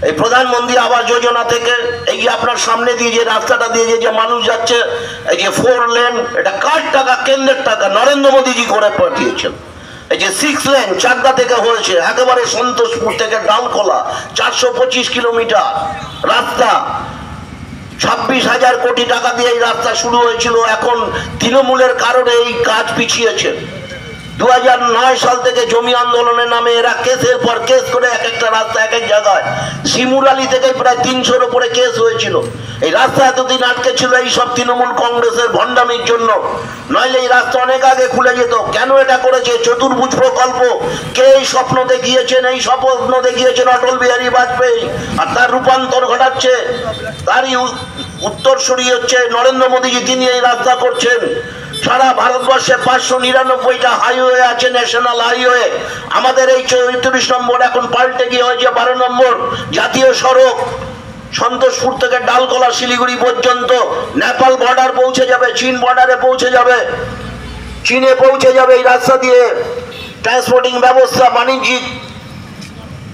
এই প্রধানমন্ত্রী আবাস যোজনা থেকে। এই যে আপনার সামনে দিয়ে যে রাস্তাটা দিয়ে যে মানুষ যাচ্ছে, এই যে 4 লেন, এটা কার টাকা? কেন্দ্রের টাকা, নরেন্দ্র মোদীজি করে পাঠিয়েছেন। এই যে 6 লেন চাকদা থেকে হয়েছে, একেবারে সন্তোষপুর থেকে ডালখোলা 425 কিলোমিটার রাস্তা, 26,000 কোটি টাকা দিয়ে এই রাস্তা শুরু হয়েছিল। এখন তৃণমূলের কারণে এই কাজ পিছিয়েছে। 2009 সাল থেকে জমি আন্দোলনের নামে এরা কেসের পর কেস করে এক একটা রাস্তা এক এক জায়গায়, শিমুরালি থেকে প্রায় 300-র উপরে কেস হয়েছিল। এই রাস্তা এতদিন আটকে ছিল এই সব তৃণমূল কংগ্রেসের ভণ্ডামির জন্য, নইলে এই রাস্তা অনেক আগে খুলে যেত। কেন এটা করেছে? চতুর্ভুজ প্রকল্প। কে এই স্বপ্ন দেখিয়েছেন? এই স্বপ্ন দেখিয়েছেন অটল বিহারী বাজপেয়ী, আর তার রূপান্তর ঘটাচ্ছে, তারই উত্তরসূরি হচ্ছে নরেন্দ্র মোদীজি, তিনি এই রাস্তা করছেন। সারা ভারতবর্ষে 599টা হাইওয়ে আছে, ন্যাশনাল হাইওয়ে। আমাদের এই 34 নম্বর এখন পাল্টে গিয়ে হয়েছে 12 নম্বর জাতীয় সড়ক। সন্তোষপুর থেকে ডালখোলা শিলিগুড়ি পর্যন্ত নেপাল বর্ডার পৌঁছে যাবে, চীন বর্ডারে পৌঁছে যাবে, চীনে পৌঁছে যাবে এই রাস্তা দিয়ে। ট্রান্সপোর্টিং ব্যবস্থা, বাণিজ্যিক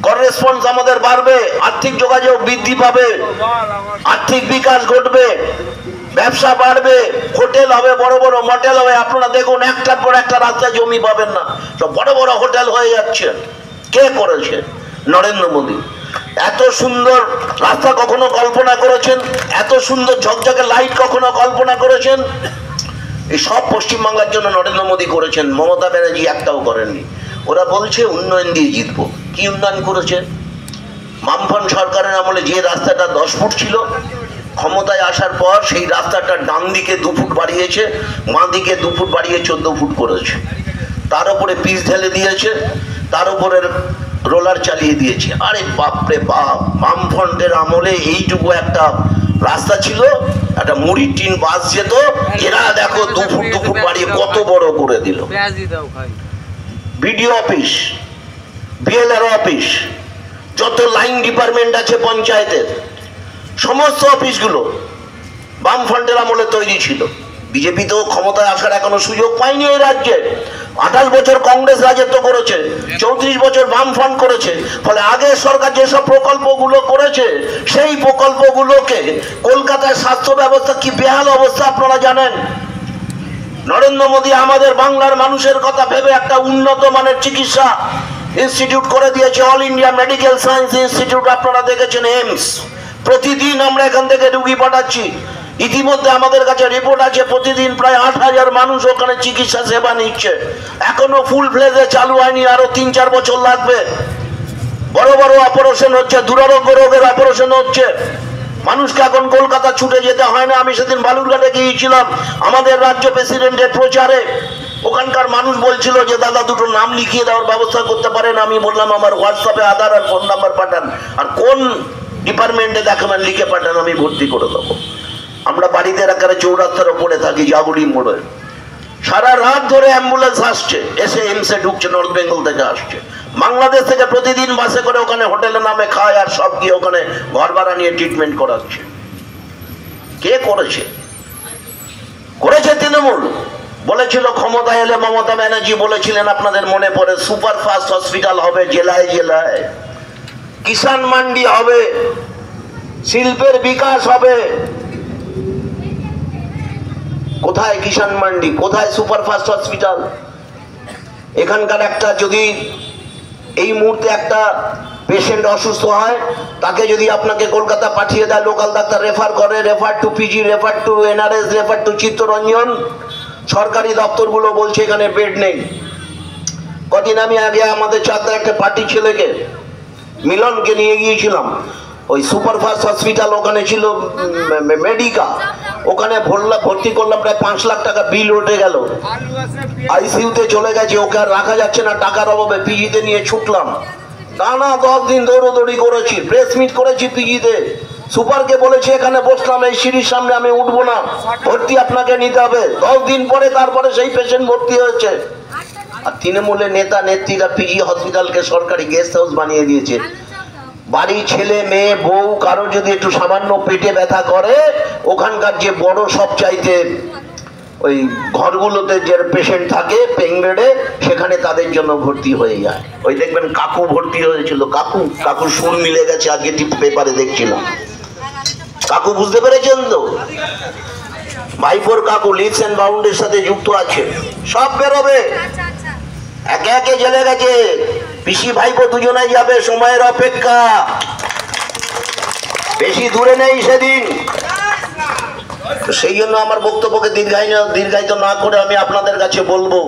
করেসপন্স আমাদের বাড়বে, আর্থিক যোগাযোগ বৃদ্ধি পাবে, আর্থিক বিকাশ ঘটবে, ব্যবসা বাড়বে, হোটেল হবে, বড় বড় মোটেল হবে। আপনারা দেখুন একটার পর একটা রাস্তায় জমি পাবেন না, সব বড় বড় হোটেল হয়ে যাচ্ছে। কে করেছে? নরেন্দ্র মোদী। এত সুন্দর রাস্তা কখনো কল্পনা করেছেন? এত সুন্দর ঝকঝকে লাইট কখনো কল্পনা করেছেন? এই সব পশ্চিমবাংলার জন্য নরেন্দ্র মোদী করেছেন, মমতা ব্যানার্জি একটাও করেননি। ওরা বলছে উন্নয়ন দিয়ে জিতবো। কি উন্নয়ন করেছে? বামফ্রন্ট সরকারের আমলে যে রাস্তাটা 10 ফুট ছিল, ক্ষমতায় আসার পর সেই রাস্তাটা ডান দিকে 2 ফুট বাড়িয়েছে, বাঁ দিকে 2 ফুট বাড়িয়ে 14 ফুট করেছে। তার উপরে পিচ ঢেলে দিয়েছে, তার উপরে রোলার চালিয়ে দিয়েছে। আরে বাপরে বাপ, বামফ্রন্টের আমলে এইটুকু একটা রাস্তা ছিল, একটা মুড়ির টিন বাস যেত, এরা দেখো 2 ফুট 2 ফুট বাড়িয়ে কত বড় করে দিল। বিডিও অফিস, বিএলআরও অফিস, যত লাইন ডিপার্টমেন্ট আছে পঞ্চায়েতের, সমস্ত অফিসগুলো বামফ্রন্টের আমলে তৈরি ছিল। বিজেপি তো ক্ষমতায় আসার এখনো সুযোগ পায়নি এই রাজ্যে। 28 বছর কংগ্রেস রাজত্ব করেছে, 34 বছর বামফ্রন্ট করেছে। ফলে আগের সরকার যেসব প্রকল্পগুলো করেছে, সেই প্রকল্পগুলোকে কলকাতার স্বাস্থ্য ব্যবস্থা কি বেহাল অবস্থা আপনারা জানেন। নরেন্দ্র মোদী আমাদের বাংলার মানুষের কথা ভেবে একটা উন্নত মানের চিকিৎসা ইনস্টিটিউট করে দিয়েছে, all India medical science institute. আপনারা দেখেছেন এইমস। প্রতিদিন আমরা এখান থেকে রুগী পাঠাচ্ছি। ইতিমধ্যে আমাদের কাছে রিপোর্ট আছে, প্রতিদিন প্রায় 8,000 মানুষ ওখানে চিকিৎসা সেবা নিচ্ছে। এখনো ফুল ফ্লেজে চালু হয়নি, আরো 3-4 বছর লাগবে। বড় বড় অপারেশন হচ্ছে, দুরারোগ্য রোগের অপারেশন হচ্ছে। মানুষকে এখন কলকাতা ছুটে যেতে হয় না। আমি সেদিন বালুরঘাটে গিয়েছিলাম আমাদের রাজ্য প্রেসিডেন্টের প্রচারে। ওখানকার মানুষ বলছিল যে দাদা দুটো নাম লিখিয়ে দেওয়ার ব্যবস্থা করতে পারেন। আমি বললাম আমার হোয়াটসঅ্যাপে আধার আর ফোন নাম্বার পাঠান, আর কোন ডিপার্টমেন্টে দেখাবেন লিখে পাঠান, আমি ভর্তি করে দেবো। আমরা বাড়িতে এলাকার চৌরাস্তার ওপরে থাকি, জাগুড়ি মোড়ে। সারা রাত ধরে অ্যাম্বুলেন্স আসছে, এসে এমসে ঢুকছে, নর্থ বেঙ্গল থেকে আসছে। বাংলাদেশ থেকে প্রতিদিন বাসে করে ওখানে হোটেলে নামে খায়, আর সব গিয়ে ওখানে ঘর ভাড়া নিয়ে ট্রিটমেন্ট করাচ্ছে। কে করেছে? করেছে তৃণমূল। বলেছিল ক্ষমতা এলে, মমতা ব্যানার্জি বলেছিলেন, আপনাদের মনে পড়ে, সুপার ফাস্ট হসপিটাল হবে জেলায় জেলায়, কিষাণ মান্ডি হবে, শিল্পের বিকাশ হবে। কোথায় কিষাণ মান্ডি, কোথায় সুপারফাস্ট হসপিটাল? এখানকার একটা যদি এই মুহূর্তে একটা পেশেন্ট অসুস্থ হয়, তাকে যদি আপনাকে কলকাতা পাঠিয়ে দেয়, লোকাল ডাক্তার রেফার করে, refer to PG, refer to NRS, refer to Chittaranjan, সরকারি দপ্তরগুলো বলছে এখানে বেড নেই। কদিন আমি আগে আমাদের চাকদার একটা পার্টি ছেলেকে, মিলনকে নিয়ে গিয়েছিলাম ওই সুপারফাস্ট হসপিটাল, ওখানে ছিল মেডিকা, ওখানে ভর্তি করলাম, প্রায় 5 লাখ টাকা বিল উঠে গেল। আইসিইউতে চলে গেছে, ওকে আর রাখা যাচ্ছে না টাকার অভাবে। পিজিতে নিয়ে ছুটলাম, টানা 10 দিন দৌড়দৌড়ি করেছি, প্রেস মিট করেছি পিজিতে। সুপারকে বলেছি এখানে বসলাম, এই সিঁড়ির সামনে আমি উঠবো না, ভর্তি আপনাকে নিতে হবে। 10 দিন পরে তারপরে সেই পেশেন্ট ভর্তি হয়েছে। আর তৃণমূলের নেতা নেত্রীরা পিজি হসপিটালকে সরকারি গেস্ট হাউস বানিয়ে দিয়েছে। বাড়ি ছেলে মেয়ে বউ কারো যদি একটু সামান্য পেটে ব্যথা করে, ওখানকার যে বড় সব চাইতে ওই ঘরগুলোতে যে পেশেন্ট থাকে পেইং বেডে, সেখানে তাদের জন্য ভর্তি হয়ে যায়। ওই দেখবেন কাকু ভর্তি হয়েছিল, কাকুর সুর মিলে গেছে, আজকে পেপারে দেখছিলাম। কাকু বুঝতে পেরেছেন তো? ভাইপোর কাকু লিভস এন্ড বাউন্ডের সাথে যুক্ত আছে, সব বেরোবে। একে একে জেলে গেছে, পিসি ভাইপো দুজনে যাবে, সময়ের অপেক্ষা, বেশি দূরে নেই সেদিন। সেই জন্য আমার বক্তব্যকে দীর্ঘায়িত না করে আমি আপনাদের কাছে বলবো,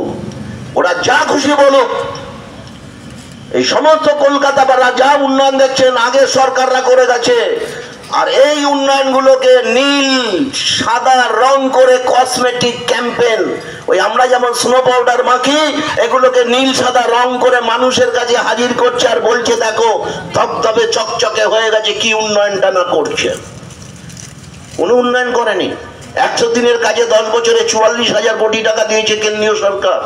ওরা যা খুশি বলুক, এই সমস্ত কলকাতা বা যা উন্নয়ন দেখছেন আগের সরকাররা করে গেছে। আর এই উন্নয়নগুলোকে নীল সাদা রং করে কসমেটিক ক্যাম্পেন, ওই আমরা যেমন স্নো পাউডার মাখি, এগুলোকে নীল সাদা রং করে মানুষের কাছে হাজির করছে, আর বলছে দেখো ধবধবে চকচকে হয়ে গেছে। কি উন্নয়নটা না করছে? কোনো উন্নয়ন করেনি। 100 দিনের কাজে 10 বছরে 44,000 কোটি টাকা দিয়েছে কেন্দ্রীয় সরকার।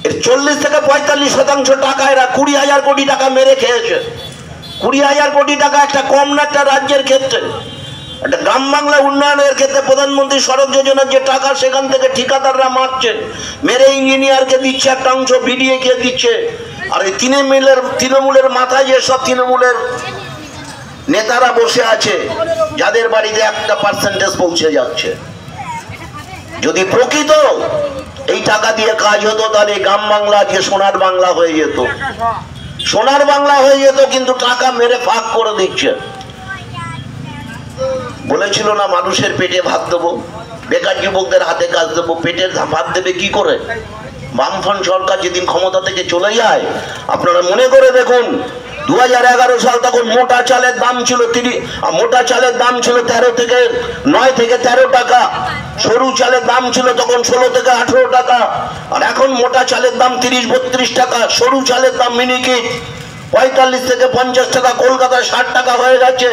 এর 40 থেকে 45% টাকা এরা 20,000 কোটি টাকা মেরে খেয়েছে। 20,000 কোটি টাকা একটা কম না একটা রাজ্যের ক্ষেত্রে। একটা গ্রাম বাংলা উন্নয়নের ক্ষেত্রে প্রধানমন্ত্রী সড়ক যোজনার যে টাকা, সেখান থেকে ঠিকাদাররা মারছে, মেরে ইঞ্জিনিয়ারকে দিচ্ছে একটা অংশ, বিডিএ কে দিচ্ছে। আর এই তৃণমূলের মাথায় যে সব তৃণমূলের নেতারা বসে আছে, যাদের বাড়িতে 1% পৌঁছে যাচ্ছে। যদি প্রকৃত এই টাকা দিয়ে কাজ হতো, তাহলে গ্রাম বাংলা আজকে সোনার বাংলা হয়ে যেত, সোনার বাংলা হয়ে যেত। কিন্তু টাকা মেরে ফাঁক করে দিচ্ছে। বলেছিল না মানুষের পেটে ভাত দেবো, বেকার যুবকদের হাতে কাজ দেবো, পেটের ভাত দেবে কি করে? বামফ্রন্ট সরকার যেদিন ক্ষমতা থেকে চলে যায়, আপনারা মনে করে দেখুন 2011 সাল তখন মোটা চালের দাম ছিল 13 থেকে 9 থেকে 13 টাকা, সরু চালের দাম ছিল তখন 16 থেকে 18 টাকা, আর এখন মোটা চালের দাম 30-32 টাকা, সরু চালের দাম মিনিকেট 45 থেকে 50 টাকা, কলকাতায় 60 টাকা হয়ে গেছে।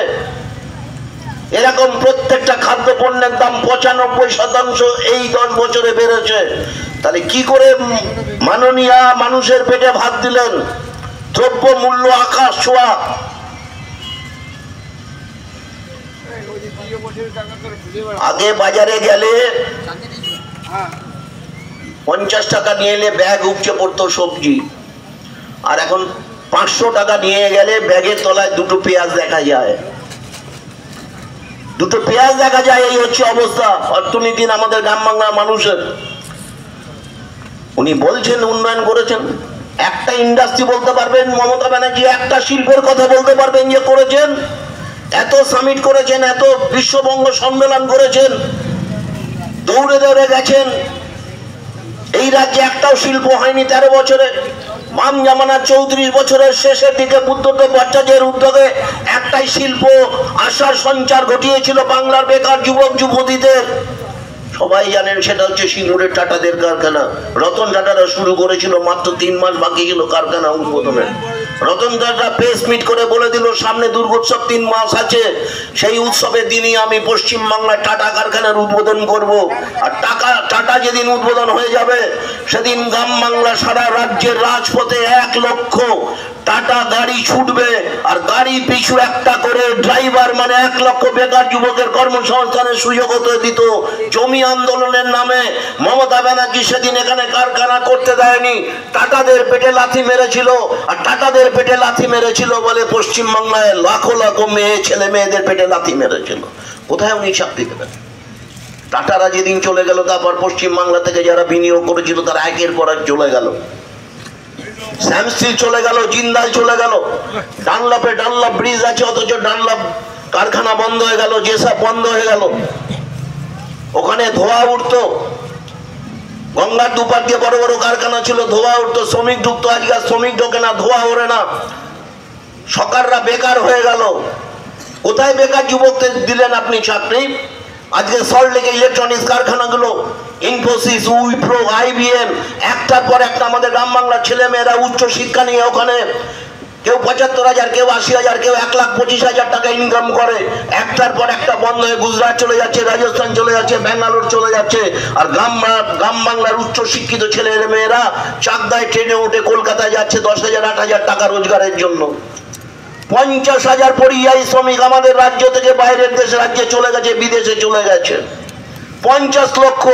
এরকম প্রত্যেকটা খাদ্য পণ্যের দাম 95% এই 10 বছরে বেড়েছে। তাহলে কি করে মাননীয় মানুষের পেটে ভাত দিলেন? দ্রব্য মূল্য আকাশ ছোঁয়া। আগে বাজারে গেলে 50 টাকা নিয়ে এলে ব্যাগ উপচে পড়তো সবজি, আর এখন 500 টাকা নিয়ে গেলে ব্যাগের তলায় দুটো পেঁয়াজ দেখা যায়, দুটো পেঁয়াজ দেখা যায়। এই হচ্ছে অবস্থা অর্থনীতির আমাদের গ্রাম বাংলার মানুষের। উনি বলছেন উন্নয়ন করেছেন, একটা ইন্ডাস্ট্রি বলতে পারবেন মমতা ব্যানার্জি? একটা শিল্পের কথা বলতে পারবেন যে করেছেন? এত সামিট করেছেন, এত বিশ্ববঙ্গ সম্মেলন করেছেন, দৌড়ে দৌড়ে গেছেন, এই রাজ্যে একটাও শিল্প হয়নি 13 বছরে। বাম জামানার 34 বছরের শেষের দিকে বুদ্ধদেব ভট্টাচার্যের উদ্যোগে একটাই শিল্প আশার সঞ্চার ঘটিয়েছিল বাংলার বেকার যুবক যুবতীদের। সবাই জানেন সেটা হচ্ছে সিঙ্গুরের টাটাদের কারখানা। রতন টাটারা শুরু করেছিল, মাত্র 3 মাস বাকি ছিল কারখানা উদ্বোধনের। রতন টাটা প্রেস মিট করে বলে দিল সামনে দুর্গোৎসব 3 মাস আছে, সেই উৎসবের দিনই আমি পশ্চিম বাংলায় টাটা কারখানার উদ্বোধন করব। আর টাটা যেদিন উদ্বোধন হয়ে যাবে সেদিন গ্রাম বাংলা সারা রাজ্যের রাজপথে 1 লক্ষ টাটা গাড়ি ছুটবে, আর গাড়ি পিছু একটা করে ড্রাইভার, মানে 1 লক্ষ বেকার যুবকের কর্মসংস্থানের সুযোগ হতে দিত। জমি আন্দোলনের নামে মমতা ব্যানার্জি সেদিন এখানে কারখানা করতে দেয়নি, টাটাদের পেটে লাথি মেরেছিল। আর টাটাদের পেটে লাথি মেরেছিল বলে পশ্চিম বাংলায় লাখো লাখো ছেলে মেয়েদের পেটে লাথি মেরেছিল। কোথায় উনি চাকরি দেবেন? টাটারা যেদিন চলে গেল, তারপর পশ্চিম বাংলা থেকে যারা বিনিয়োগ করেছিল তারা একের পর এক চলে গেল। শ্যাম স্টিল চলে গেল, জিন্দাল চলে গেল, ডানলপে ডানলপ ব্রিজ আছে অথচ ডানলপ কারখানা বন্ধ হয়ে গেল, যেসব বন্ধ হয়ে গেল। ওখানে ধোঁয়া উঠতো, গঙ্গার দুপার দিয়ে বড় বড় কারখানা ছিল, ধোঁয়া উঠতো, শ্রমিক ঢুকতো। আজকে শ্রমিক ঢোকে না, ধোঁয়া ওড়ে না, সরকাররা বেকার হয়ে গেল। কোথায় বেকার যুবকদের দিলেন আপনি চাকরি? আজকে সল্টলেকে ইলেকট্রনিক্স কারখানাগুলো, ইনফোসিস, উইপ্রো, IBM, একটার পর একটা আমাদের গ্রাম বাংলার ছেলে মেয়েরা উচ্চ শিক্ষা নিয়ে ওখানে কেউ 75,000, কেউ 80,000, কেউ 1,25,000 টাকা ইনকাম করে। একটার পর একটা বন্ধ হয়ে গুজরাট চলে যাচ্ছে, রাজস্থান চলে যাচ্ছে, ব্যাঙ্গালোর চলে যাচ্ছে। আর গ্রাম বাংলার উচ্চ শিক্ষিত ছেলে মেয়েরা চাকদায় ট্রেনে উঠে কলকাতায় যাচ্ছে 10,000, 8,000 টাকা রোজগারের জন্য। 50,000 পরিযায়ী শ্রমিক আমাদের রাজ্য থেকে বাইরের দেশে রাজ্যে চলে গেছে, বিদেশে চলে গেছে। 50 লক্ষ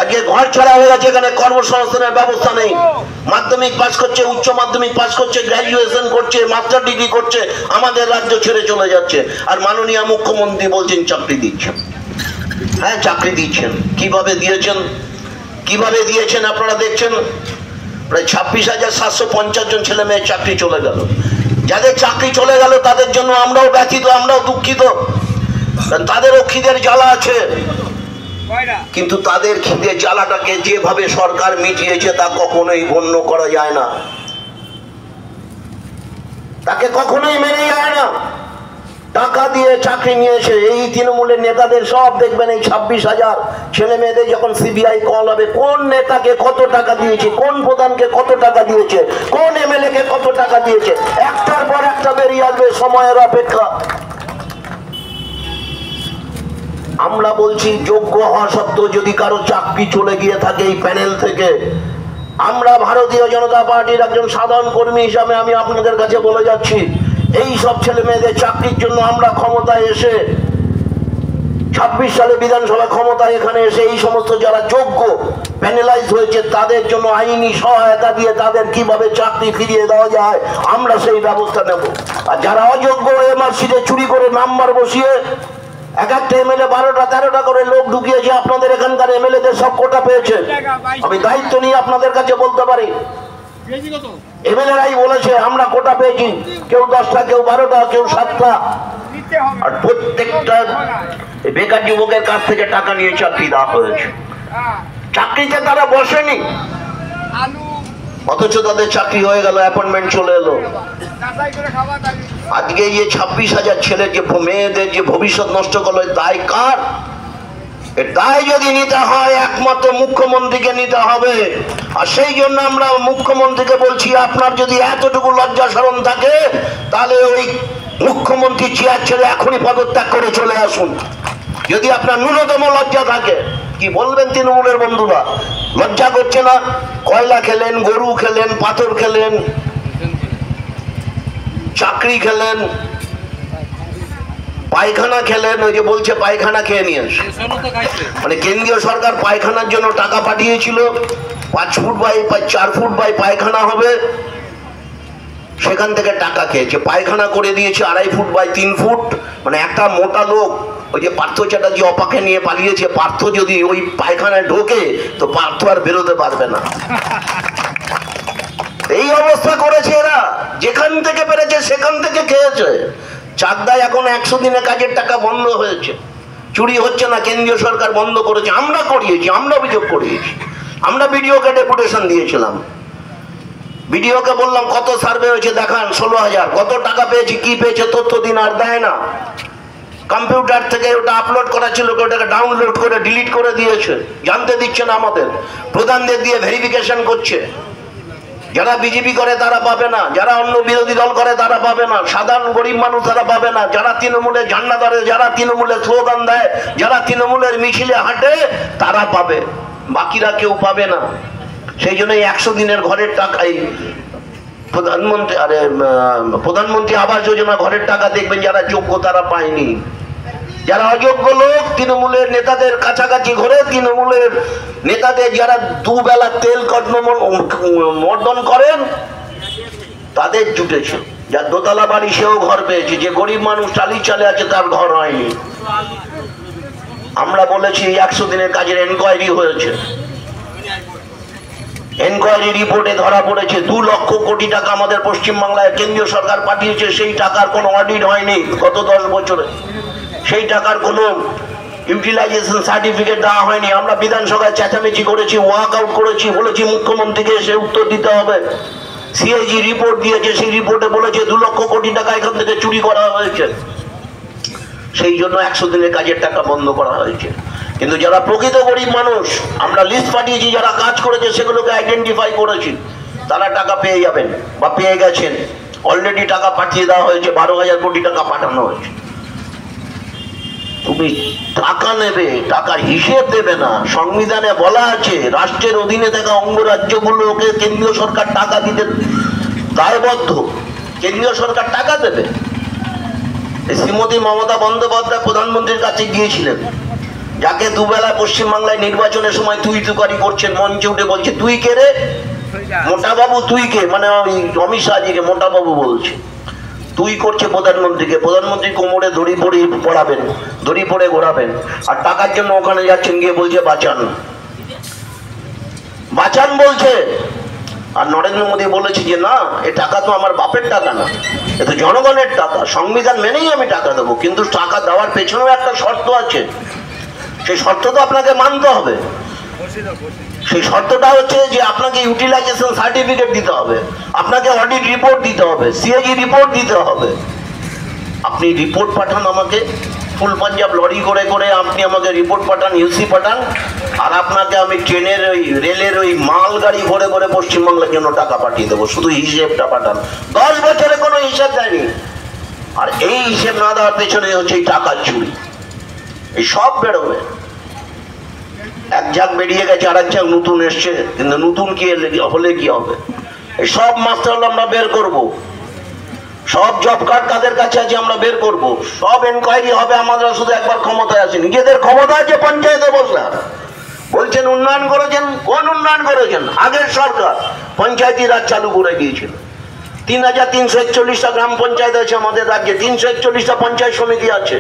আজকে ঘর ছাড়া হয়ে গেছে, এখানে কর্মসংস্থানের ব্যবস্থা নেই। মাধ্যমিক পাস করছে, উচ্চ মাধ্যমিক পাস করছে, গ্র্যাজুয়েশন করছে, মাস্টার ডিগ্রি করছে, আমাদের রাজ্য ছেড়ে চলে যাচ্ছে। আর মাননীয় মুখ্যমন্ত্রী বলছেন চাকরি দিচ্ছেন। হ্যাঁ, চাকরি দিচ্ছেন। কিভাবে দিয়েছেন? কিভাবে দিয়েছেন আপনারা দেখছেন। প্রায় 26,750 জন ছেলে মেয়ের চাকরি চলে গেল। যাদের চাকরি চলে গেল তাদের জন্য আমরাও ব্যথিত, আমরাও দুঃখিত, তাদেরও খিদের জ্বালা আছে। কিন্তু তাদের খিদের জ্বালাটাকে যেভাবে সরকার মিটিয়েছে তা কখনোই গণ্য করা যায় না, তাকে কখনোই মেনে যায় না। টাকা দিয়ে চাকরি নিয়েছে এই তৃণমূলের নেতাদের সব দেখবেন। এই 26,000 ছেলে মেয়েদের যখন CBI কল হবে, কোন নেতাকে কত টাকা দিয়েছে, কোন প্রধানকে কত টাকা দিয়েছে, কোন MLA কে কত টাকা দিয়েছে, একটার পর একটা বেরিয়ে আসবে, সময়ের অপেক্ষা। আমরা বলছি যোগ্য হওয়া সত্ত্বেও যদি কারো চাকরি চলে গিয়ে থাকে এই প্যানেল থেকে, আমরা ভারতীয় জনতা পার্টির একজন সাধারণ কর্মী হিসাবে আমি আপনাদের কাছে বলে যাচ্ছি, এই সব ছেলে মেয়েদের চাকরির জন্য আমরা ক্ষমতায় এসে 26 সালে বিধানসভা ক্ষমতায় এখানে এসে এই সমস্ত যারা যোগ্য প্যানেলাইজ হয়েছে তাদের জন্য আইনি সহায়তা দিয়ে তাদের কিভাবে চাকরি ফিরিয়ে দেওয়া যায় আমরা সেই ব্যবস্থা নেব। আর যারা অযোগ্য MRC-তে চুরি করে নাম্বার বসিয়ে এক একটা MLA 12টা 13টা করে লোক ঢুকিয়েছে, আপনাদের এখানকার MLA-দের সব কোটা পেয়েছে। আমি দায়িত্ব নিয়ে আপনাদের কাছে বলতে পারি, MLA-রাই বলেছে আমরা কোটা পেয়েছি, কেউ 10টা, কেউ 12টা, কেউ 7টা। আর প্রত্যেকটা বেকার যুবকের কাছ থেকে টাকা নিয়ে চাকরি দেওয়া হয়েছে। চাকরিতে তারা বসেনি, অথচ তাদের চাকরি হয়ে গেল, অ্যাপয়েন্টমেন্ট চলে এলো। আজকে যে 26,000 ছেলে যে মেয়েদের যে ভবিষ্যৎ নষ্ট করলো, দায় কার? দায় যদি নিতে হয় একমাত্র মুখ্যমন্ত্রীকে নিতে হবে। আর সেই জন্য আমরা মুখ্যমন্ত্রীকে বলছি, আপনার যদি এতটুকু লজ্জা শরম থাকে তাহলে ওই মুখ্যমন্ত্রী চেয়ার ছেড়ে এখনই পদত্যাগ করে চলে আসুন। যদি আপনার ন্যূনতম লজ্জা থাকে, কি বলবেন তৃণমূলের বন্ধুরা? লজ্জা করছে না? কয়লা খেলেন, গরু খেলেন, পাথর খেলেন, চাকরি খেলেন, পায়খানা খেলেন। ওই যে বলছে পায়খানা খেয়ে নিয়ে আসে, মানে কেন্দ্রীয় সরকার পায়খানার জন্য টাকা পাঠিয়েছিল, 5 ফুট বাই 4 ফুট বাই পায়খানা হবে, সেখান থেকে টাকা খেয়েছে, পায়খানা করে দিয়েছে 2.5 ফুট বাই 3 ফুট। মানে একটা মোটা লোক, ওই যে পার্থ চ্যাটার্জি অপাকে নিয়ে পালিয়েছে, পার্থ যদি ওই পায়খানায় ঢোকে তো পার্থ আর বেরোতে পারবে না। এই অবস্থা করেছে এরা, যেখান থেকে পেরেছে সেখান থেকে খেয়েছে। চাকদায় এখন 100 দিনের কাজের টাকা বন্ধ হয়েছে, চুরি হচ্ছে না, কেন্দ্রীয় সরকার বন্ধ করেছে। আমরা করিয়েছি, আমরা অভিযোগ করিয়েছি, আমরা বিডিওকে ডেপুটেশন দিয়েছিলাম। বিডিওকে বললাম কত সার্ভে হয়েছে দেখান, 16,000, কত টাকা পেয়েছি, কি পেয়েছে তথ্য দিন, আর দেয় না। কম্পিউটার থেকে ওটা আপলোড করা ছিল, ওটাকে ডাউনলোড করে ডিলিট করে দিয়েছে, জানতে দিচ্ছে না আমাদের। প্রধানদের দিয়ে ভেরিফিকেশন করছে। যারা বিজেপি করে তারা পাবে না, যারা অন্য বিরোধী দল করে তারা পাবে না, সাধারণ গরিব মানুষ তারা পাবে না, যারা তৃণমূলের ঝান্ডা ধরে, যারা তৃণমূলের স্লোগান দেয়, যারা তৃণমূলের মিছিলে হাঁটে তারা পাবে, বাকিরা কেউ পাবে না। সেই জন্য 100 দিনের ঘরের টাকাই প্রধানমন্ত্রী আবাস যোজনা ঘরের টাকা দেখবেন যারা যোগ্য তারা পায়নি। যারা অযোগ্য লোক তৃণমূলের নেতাদের কাছাকাছি ঘরে, তৃণমূলের নেতাদের যারা দুবেলা তেল মর্দন করেন তাদের জুটেছে। যার দোতলা বাড়ি সেও ঘর পেয়েছে, যে গরিব মানুষ টালি চালে আছে তার ঘর হয়নি। আমরা বলেছি 100 দিনের কাজের এনকোয়ারি হয়েছে, এনকোয়ারি রিপোর্টে ধরা পড়েছে 2 লক্ষ কোটি টাকা আমাদের পশ্চিমবাংলায় কেন্দ্রীয় সরকার পাঠিয়েছে, সেই টাকার কোনো অডিট হয়নি গত 10 বছরে, সেই টাকার কোনো ইউটিলাইজেশন সার্টিফিকেট দেওয়া হয়নি। আমরা বিধানসভায় চেঁচামেচি করেছি, ওয়াক আউট করেছি, বলেছি মুখ্যমন্ত্রীকে এসে উত্তর দিতে হবে। সিএজি রিপোর্ট দিয়েছে, সেই রিপোর্টে বলেছে 2 লক্ষ কোটি টাকা এখান থেকে চুরি করা হয়েছে। সেই জন্য 100 দিনের কাজের টাকা বন্ধ করা হয়েছে। কিন্তু যারা প্রকৃত গরিব মানুষ, আমরা লিস্ট পাঠিয়েছি, যারা কাজ করেছে সেগুলোকে আইডেন্টিফাই করেছি, তারা টাকা পেয়ে যাবেন বা পেয়ে গেছেন। অলরেডি টাকা পাঠিয়ে দেওয়া হয়েছে, 12,000 কোটি টাকা পাঠানো হয়েছে। তুমি টাকা নেবে, টাকার হিসেব দেবে না। সংবিধানে বলা আছে রাষ্ট্রের অধীনে থাকা অঙ্গরাজ্যগুলোকে কেন্দ্রীয় সরকার টাকা দিতে দায়বদ্ধ, কেন্দ্রীয় সরকার টাকা দেবে। শ্রীমতী মমতা বন্দ্যোপাধ্যায় প্রধানমন্ত্রীর কাছে গিয়েছিলেন, যাকে দুবেলা পশ্চিমবাংলায় নির্বাচনের সময় তুই তুকারি করছেন, মঞ্চে উঠে বলছে তুই কে রে, মোটা বাবু তুই কে, মানে অমিত শাহজিকে মোটা বাবু বলছে, তুই করছে প্রধানমন্ত্রীকে। প্রধানমন্ত্রী কোমরে দড়ি পড়ে পড়াবেন, দড়ি পড়ে ঘোরাবেন, আর টাকার জন্য ওখানে যাচ্ছেন, গিয়ে বলছে বাঁচান বাঁচান বলছে। আর নরেন্দ্র মোদী বলেছে যে না, এ টাকা তো আমার বাপের টাকা না, এ তো জনগণের টাকা, সংবিধান মেনেই আমি টাকা দেবো, কিন্তু টাকা দেওয়ার পেছনেও একটা শর্ত আছে, সেই শর্ত তো আপনাকে মানতে হবে। সেই শর্তটা হচ্ছে যে আপনাকে ইউটিলাইজেশন সার্টিফিকেট দিতে হবে, আপনাকে অডিট রিপোর্ট দিতে হবে, সিএজি রিপোর্ট দিতে হবে। আপনি রিপোর্ট পাঠান আমাকে, ফুল পাঞ্জাব লরি করে করে আপনি আমাকে রিপোর্ট পাঠান, ইউসি পাঠান, আর আপনাকে আমি ট্রেনের ওই রেলের ওই মাল গাড়ি ভরে ভরে পশ্চিমবাংলার জন্য টাকা পাঠিয়ে দেবো, শুধু হিসেবটা পাঠান। 10 বছরে কোনো হিসেব দেয়নি। আর এই হিসেব না দেওয়ার পেছনে হচ্ছে এই টাকার চুরি, এই সব বেরোবে। এক ঝাঁক বেরিয়ে গেছে, আর এক ঝাঁক নতুন এসছে, কিন্তু নতুন কি হলে কি হবে? এই সব মাস্টার আমরা বের করব, সব জব কার্ড কাদের কাছে আছে আমরা বের করব, সব এনকোয়ারি হবে। আমাদের শুধু একবার ক্ষমতায় আছে, নিজেদের ক্ষমতা আছে, পঞ্চায়েতে বসলাম বলছেন উন্নয়ন করেছেন। কোন উন্নয়ন করেছেন? আগের সরকার পঞ্চায়েতি রাজ চালু করে দিয়েছিল। 3,341টা গ্রাম পঞ্চায়েত আছে আমাদের রাজ্যে, 341টা পঞ্চায়েত সমিতি আছে।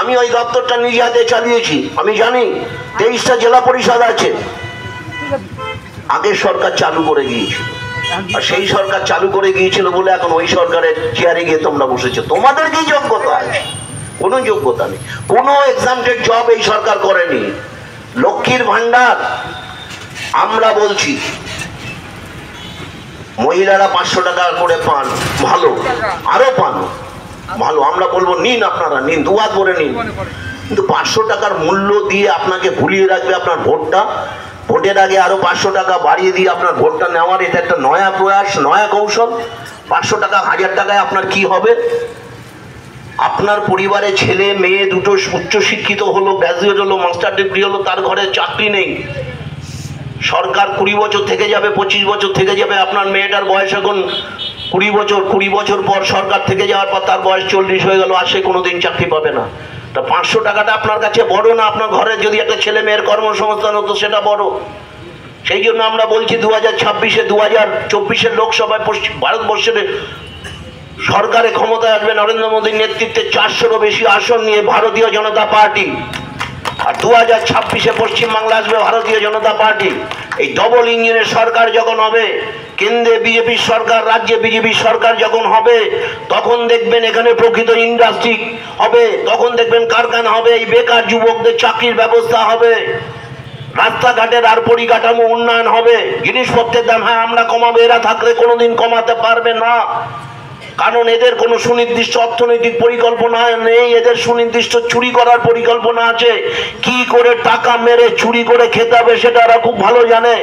আমি ওই দপ্তরটা নিজে হাতে চালিয়েছি, আমি জানি। 23টা জেলা পরিষদ আছে, আগের সরকার চালু করে গিয়েছিল। আর সেই সরকার চালু করে গিয়েছিল বলে এখন ওই সরকারের চেয়ারে গিয়ে তোমরা বসেছো। তোমাদের কি যোগ্যতা আছে? কোনো যোগ্যতা নেই, কোনো এক্সামটেড জব এই সরকার করেনি। লক্ষ্মীর ভান্ডার আমরা বলছি মহিলারা 500 টাকা করে পান, ভালো, আরো পান, ভালো, আমরা বলবো নিন, আপনারা নিন, দুয়াত করে নিন, কিন্তু 500 টাকার মূল্য দিয়ে আপনাকে ভুলিয়ে রাখবে আপনার ভোটটা, ভোটের আগে আরো 500 টাকা বাড়িয়ে দিয়ে আপনার ভোটটা নেওয়ার, এটা একটা নয়া প্রয়াস, নয়া কৌশল। 500 টাকা 1000 টাকায় আপনার কি হবে? আপনার পরিবারে ছেলে মেয়ে দুটো উচ্চশিক্ষিত হলো, গ্র্যাজুয়েট হলো, মাস্টার ডিগ্রি হলো, তার ঘরে চাকরি নেই, সরকার 20 বছর থেকে যাবে, 25 বছর থেকে যাবে, আপনার মেয়েটার বয়স এখন 20 বছর, 20 বছর পর সরকার থেকে যাওয়ার পর তার বয়স 40 হয়ে গেল, আর সে কোনোদিন চাকরি পাবে না। তা 500 টাকাটা আপনার কাছে বড় না আপনার ঘরে যদি একটা ছেলে মেয়ের কর্মসংস্থান হতো সেটা বড়? সেই জন্য আমরা বলছি 2026-এ 2024-এর লোকসভায় ভারতবর্ষের সরকারে ক্ষমতায় আসবে নরেন্দ্র মোদীর নেতৃত্বে 400-রও বেশি আসন নিয়ে ভারতীয় জনতা পার্টি, আর 2026-এ পশ্চিমবাংলা আসবে ভারতীয় জনতা পার্টি। এই ডবল ইঞ্জিনের সরকার যখন হবে, কেন্দ্রে বিজেপির সরকার, রাজ্যে বিজেপির সরকার যখন হবে, তখন দেখবেন এখানে প্রকৃত ইন্ডাস্ট্রি হবে, তখন দেখবেন কারখানা হবে, এই বেকার যুবকদের চাকরির ব্যবস্থা হবে, রাস্তাঘাটের আর পরিকাঠামো উন্নয়ন হবে, জিনিসপত্রের দাম হ্যাঁ আমরা কমাবো, এরা থাকলে কোনোদিন কমাতে পারবে না, কারণ এদের কোনো সুনির্দিষ্ট অর্থনৈতিক পরিকল্পনা নেই, এদের সুনির্দিষ্ট চুরি করার পরিকল্পনা আছে, কি করে টাকা মেরে চুরি করে খেতে হবে সেটা এরা খুব ভালো জানে।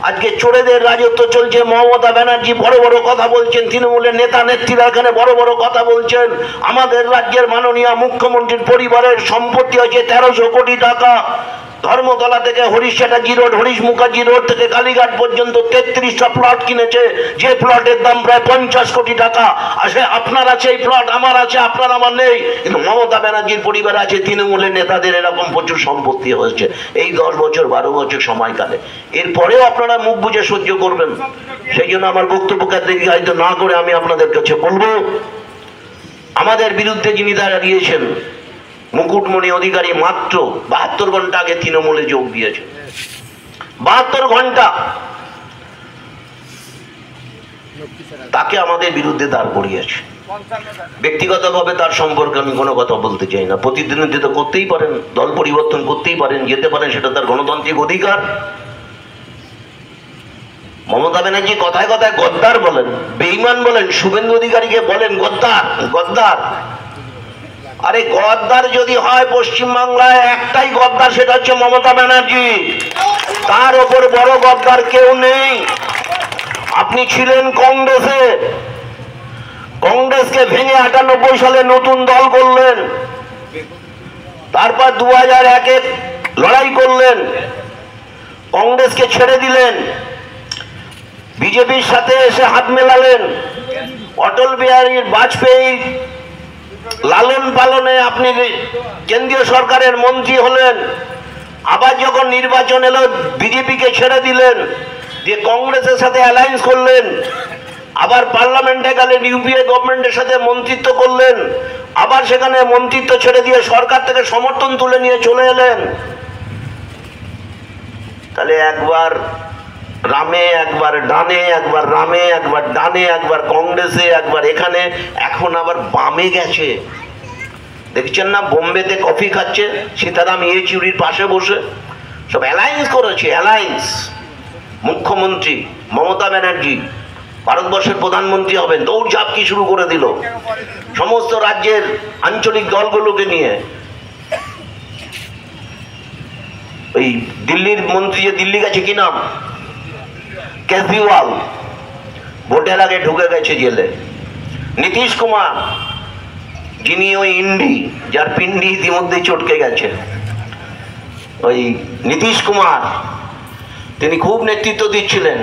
আজকে চোরেদের রাজত্ব চলছে, মমতা ব্যানার্জি বড় বড় কথা বলছেন, তৃণমূলের নেতা নেত্রীরা এখানে বড় বড় কথা বলছেন। আমাদের রাজ্যের মাননীয় মুখ্যমন্ত্রীর পরিবারের সম্পত্তি হচ্ছে 1300 কোটি টাকা, ধর্মতলা থেকে হরিশ চ্যাটার্জি রোড, হরিশ মুখার্জি রোড থেকে কালীঘাট পর্যন্ত 33টা প্লট কিনেছে, যে প্লটের দাম প্রায় 50 কোটি টাকা। আসলে আপনার আছে এই প্লট, আমার আছে, আপনার আমার নেই, কিন্তু মমতা ব্যানার্জির পরিবার আছে, তৃণমূলের নেতাদের এরকম প্রচুর সম্পত্তি হয়েছে এই 10 বছর 12 বছর সময়কালে। এরপরেও আপনারা মুখ বুঝে সহ্য করবেন। সেই জন্য আমার বক্তব্যকে দীর্ঘায়িত না করে আমি আপনাদের কাছে বলবো, আমাদের বিরুদ্ধে যিনি দাঁড়িয়েছেন মুকুটমণি অধিকারী, মাত্র 72 ঘন্টা আগে তৃণমূলে যোগ দিয়েছে, 72 ঘন্টা, তাকে আমাদের বিরুদ্ধে দাঁড় করিয়েছে। ব্যক্তিগতভাবে তার সম্পর্কে আমি কোনো কথা বলতে চাই না, প্রতিদ্বন্দ্বিতা করতেই পারেন, দল পরিবর্তন করতেই পারেন, যেতে পারেন, সেটা তার গণতান্ত্রিক অধিকার। মমতা ব্যানার্জি কথায় কথায় গদ্দার বলেন, বেঈমান বলেন, শুভেন্দু অধিকারীকে বলেন গদ্দার, গদ্দার। আরে গদ্দার যদি হয় পশ্চিমবাংলায় একটাই গদ্দার, সেটা হচ্ছে মমতা ব্যানার্জি, তার ওপর বড় গদ্দার কেউ নেই। আপনি ছিলেন কংগ্রেসে, কংগ্রেসকে ভেঙে 98 সালে নতুন দল করলেন, তারপর 2001-এ লড়াই করলেন, কংগ্রেসকে ছেড়ে দিলেন, বিজেপির সাথে এসে হাত মেলালেন, অটল বিহারী বাজপেয়ী লালন পালনে আপনি কেন্দ্রীয় সরকারের মন্ত্রী হলেন, আবার যখন নির্বাচন এলো বিজেপিকে ছেড়ে দিলেন, দিয়ে কংগ্রেসের সাথে অ্যালায়েন্স করলেন, আবার পার্লামেন্টে গেলেন, ইউপিএ গভর্নমেন্টের সাথে মন্ত্রিত্ব করলেন, আবার সেখানে মন্ত্রিত্ব ছেড়ে দিয়ে সরকার থেকে সমর্থন তুলে নিয়ে চলে এলেন। তাহলে একবার রামে, একবার ডানে, একবার রামে, একবার ডানে, একবার কংগ্রেসে, একবার এখানে, এখন আবার বামে গেছে। দেখছেন না বোম্বেতে কফি খাচ্ছে সীতারাম ইয়েচুরির পাশে বসে, সব অ্যালায়েন্স করেছে, অ্যালায়েন্স। মুখ্যমন্ত্রী মমতা ব্যানার্জি ভারতবর্ষের প্রধানমন্ত্রী হবেন, দৌড়ঝাঁপ কি শুরু করে দিল সমস্ত রাজ্যের আঞ্চলিক দলগুলোকে নিয়ে। ওই দিল্লির মন্ত্রী যে দিল্লি গেছে, কি নাম, কেজরিওয়াল, ভোটের আগে ঢুকে গেছে জেলে। নীতিশ কুমার, যিনি ওই ইন্ডি, যার পিন্ডি ইতিমধ্যে চটকে গেছে, ওই নীতিশ কুমার, তিনি খুব নেতৃত্ব দিচ্ছিলেন,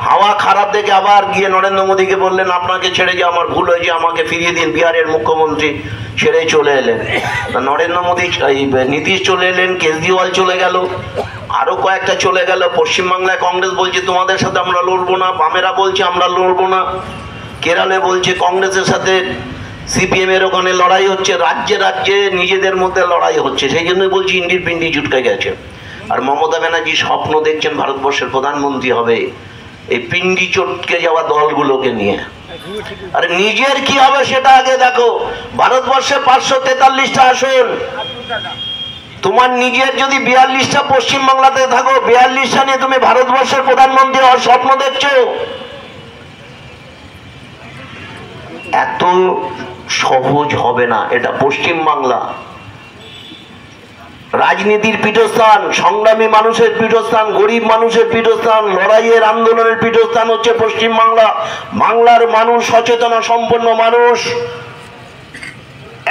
হাওয়া খারাপ দেখে আবার গিয়ে নরেন্দ্র মোদীকে বললেন আপনাকে ছেড়ে যে আমার ভুল হয়েছে, আমাকে ফিরিয়ে দিন। বিহারের মুখ্যমন্ত্রী ছেড়ে চলে এলেন, নরেন্দ্র মোদী, নীতিশ চলে এলেন, কেজরিওয়াল চলে গেল, আরো কয়েকটা চলে গেল। পশ্চিমবাংলায় কংগ্রেস বলছে তোমাদের সাথে আমরা লড়বো না, বামেরা বলছে আমরা লড়বো না, কেরালে বলছে কংগ্রেসের সাথে সিপিএম এর ওখানে লড়াই হচ্ছে, রাজ্যে রাজ্যে নিজেদের মধ্যে লড়াই হচ্ছে। সেই জন্য বলছি ইন্ডির পিন্ডি চুটকে গেছে। আর মমতা ব্যানার্জি স্বপ্ন দেখছেন ভারতবর্ষের প্রধানমন্ত্রী হবে এই পিন্ডি চটকে যাওয়া দলগুলোকে নিয়ে। আর নিজের কি হবে সেটা আগে দেখো। ভারতবর্ষে 543টা আসন, তোমার নিজের যদি 42টা পশ্চিমবাংলাতে থাকো, 42টা নিয়ে তুমি ভারতবর্ষের প্রধানমন্ত্রী হওয়ার স্বপ্ন দেখছো? এত সহজ হবে না। এটা পশ্চিমবাংলা রাজনীতির পীঠস্থান, সংগ্রামী মানুষের পীঠস্থান, গরিব মানুষের পীঠস্থান, লড়াইয়ের আন্দোলনের পীঠস্থান হচ্ছে পশ্চিমবাংলা। বাংলার মানুষ সচেতনা সম্পন্ন মানুষ,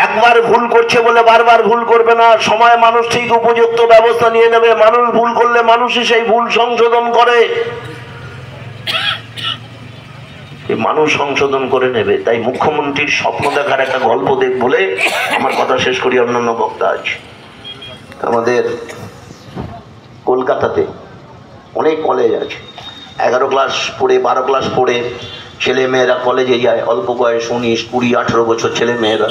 একবার ভুল করছে বলে বারবার ভুল করবে না। সময় মানুষ ঠিক উপযুক্ত ব্যবস্থা নিয়ে নেবে। মানুষ ভুল করলে মানুষই সেই ভুল সংশোধন করে, মানুষ সংশোধন করে নেবে। তাই মুখ্যমন্ত্রীর স্বপ্ন দেখার একটা গল্প বলে আমার কথা শেষ করি। অন্যান্য বক্তা আছে। আমাদের কলকাতাতে অনেক কলেজ আছে, 11 ক্লাস পড়ে 12 ক্লাস পড়ে ছেলে মেয়েরা কলেজে যায়, অল্প বয়স 19, 20, 18 বছর ছেলে মেয়েরা।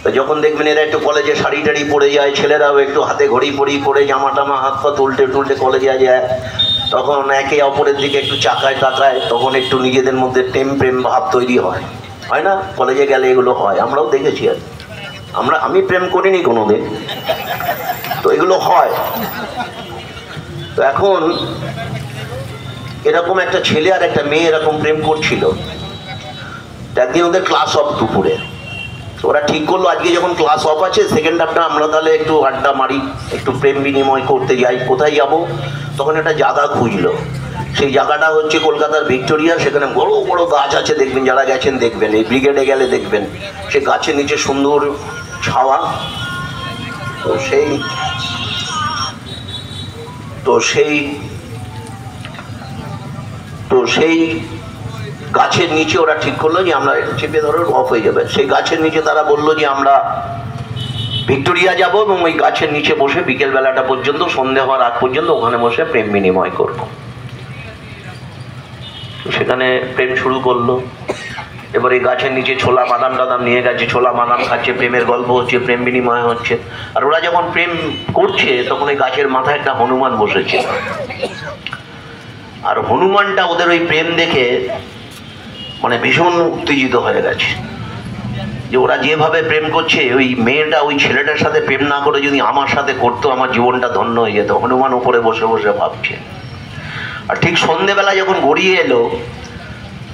তো যখন দেখবেন এরা একটু কলেজে শাড়ি টাড়ি পরে যায়, ছেলেরাও একটু হাতে ঘড়ি পড়ি পরে জামা টামা হাত পা তুলতে তুলতে কলেজে যায়, তখন একে অপরের দিকে একটু চাকায় তাকায়, তখন একটু নিজেদের মধ্যে প্রেম ভাব তৈরি হয়, হয় না? কলেজে গেলে এগুলো হয়, আমরাও দেখেছি। আর আমি প্রেম করিনি কোনোদিন, তো এগুলো হয়। তো এখন এরকম একটা ছেলে আর একটা মেয়ে এরকম প্রেম করছিল। একদিন ওদের ক্লাস অফ দুপুরে, ওরা ঠিক করলো আজকে যখন ক্লাস অফ আছে সেকেন্ড হাফটা আমরা তাহলে একটু আড্ডা মারি, একটু প্রেম বিনিময় করতে যাই। কোথায় যাব? তখন একটা জায়গা খুঁজলো। সেই জায়গাটা হচ্ছে কলকাতার ভিক্টোরিয়া। সেখানে বড় বড় গাছ আছে, দেখবেন যারা গেছেন দেখবেন, এই ব্রিগেডে গেলে দেখবেন সে গাছের নিচে সুন্দর ছাওয়া। তো সেই গাছের নিচে ওরা ঠিক করলো যে আমরা চেপে ধরে অফ হয়ে যাবে। সেই গাছের নিচে তারা বললো যে আমরা ভিক্টোরিয়া যাব এবং ওই গাছের নিচে বসে বিকেল বেলাটা পর্যন্ত, সন্ধে হওয়ার আগ পর্যন্ত ওখানে বসে প্রেম বিনিময় করব। সেখানে প্রেম শুরু করলো। এবার এই গাছের নিচে ছোলা বাদাম টাদাম নিয়ে গেছে, ছোলা বাদাম খাচ্ছে, প্রেমের গল্প হচ্ছে, প্রেম বিনিময় হচ্ছে। আর ওরা যখন প্রেম করছে তখন ওই গাছের মাথায় একটা হনুমান বসেছে। আর হনুমানটা ওদের ওই প্রেম দেখে মানে ভীষণ উত্তেজিত হয়ে গেছে, যে ওরা যেভাবে প্রেম করছে, ওই মেয়েটা ওই ছেলেটার সাথে প্রেম না করে যদি আমার সাথে করতো আমার জীবনটা ধন্য হয়ে যেত। হনুমান উপরে বসে বসে ভাবছে। আর ঠিক সন্ধেবেলা যখন গড়িয়ে এলো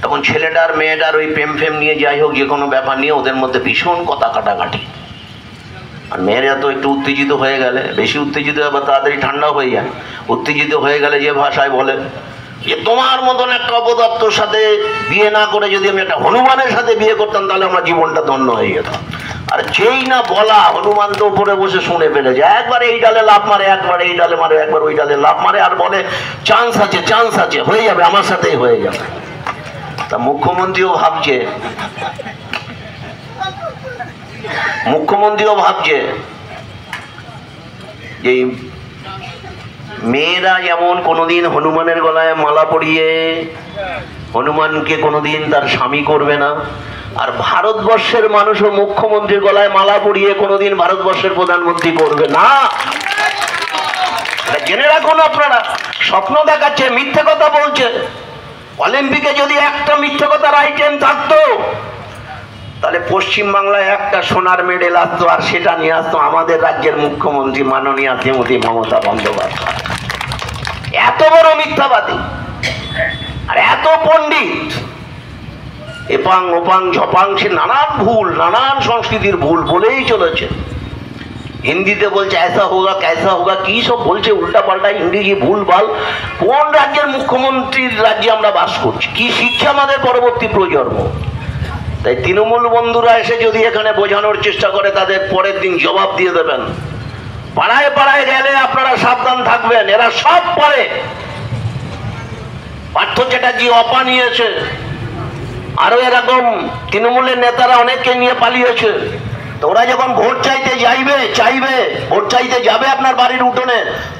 তখন ছেলেটার মেয়েটার ওই প্রেম ফেম নিয়ে যাই হোক যে কোনো ব্যাপার নিয়ে ওদের মধ্যে ভীষণ কথা কাটাকাটি। আর মেয়েরা তো একটু উত্তেজিত হয়ে গেলে, বেশি উত্তেজিত আবার তাড়াতাড়ি ঠান্ডা হয়ে যায়। উত্তেজিত হয়ে গেলে যে ভাষায় বলে যে তোমার মতন একটা অপদার্থর সাথে বিয়ে না করে যদি আমি একটা হনুমানের সাথে বিয়ে করতাম তাহলে আমার জীবনটা ধন্য হয়ে যেত। আর যেই না বলা, হনুমান তো উপরে বসে শুনে ফেলেছে। একবার এই ডালে লাফ মারে, একবার এই ডালে মারে, একবার ওই ডালে লাফ মারে, আর বলে চান্স আছে, চান্স আছে, হয়ে যাবে, আমার সাথেই হয়ে যাবে। তা মুখ্যমন্ত্রীও ভাবছে যে মেয়েরা যেমন কোনোদিন হনুমানের গলায় মালা পরিয়ে হনুমানকে কোনোদিন তার স্বামী করবে না, আর ভারতবর্ষের মানুষও মুখ্যমন্ত্রীর গলায় মালা পরিয়ে কোনোদিন ভারতবর্ষের প্রধানমন্ত্রী করবে না। জেনে রাখুন, আপনারা স্বপ্ন দেখাচ্ছে, মিথ্যে কথা বলছে। অলিম্পিকে যদি একটা মিথ্যে কথার আইটেম থাকতো তাহলে পশ্চিমবাংলায় একটা সোনার মেডেল আসতো, আর সেটা নিয়ে আসতো আমাদের রাজ্যের মুখ্যমন্ত্রী মাননীয় শ্রীমতী মমতা বন্দ্যোপাধ্যায়। এত বড় মিথ্যাবাদী আর এত পণ্ডিত, এপাং ওপাং ঝপাং, সে নানান ভুল, নানান সংস্কৃতির ভুল বলেই চলেছে। হিন্দিতে বলছে ऐसा होगा कैसा होगा, কি সব বলছে উল্টা পাল্টা ইংরেজি ভুল ভাল। কোন রাজ্যের মুখ্যমন্ত্রীর রাজ্যে আমরা বাস করছি? কি শিক্ষা আমাদের পরবর্তী প্রজন্ম? তাই তৃণমূল বন্ধুরা এসে যদি এখানে বোঝানোর চেষ্টা করে তাদের পরের দিন জবাব দিয়ে দেবেন। পাড়ায় পাড়ায় গেলে আপনারা সাবধান থাকবেন, এরা সব পারে। পার্থ চ্যাটার্জি অপা নিয়েছে, আরো এরকম তৃণমূলের নেতারা অনেককে নিয়ে পালিয়েছে। তো ওরা যখন ভোট চাইতে ভোট চাইতে যাবে আপনার বাড়ির উঠোনে,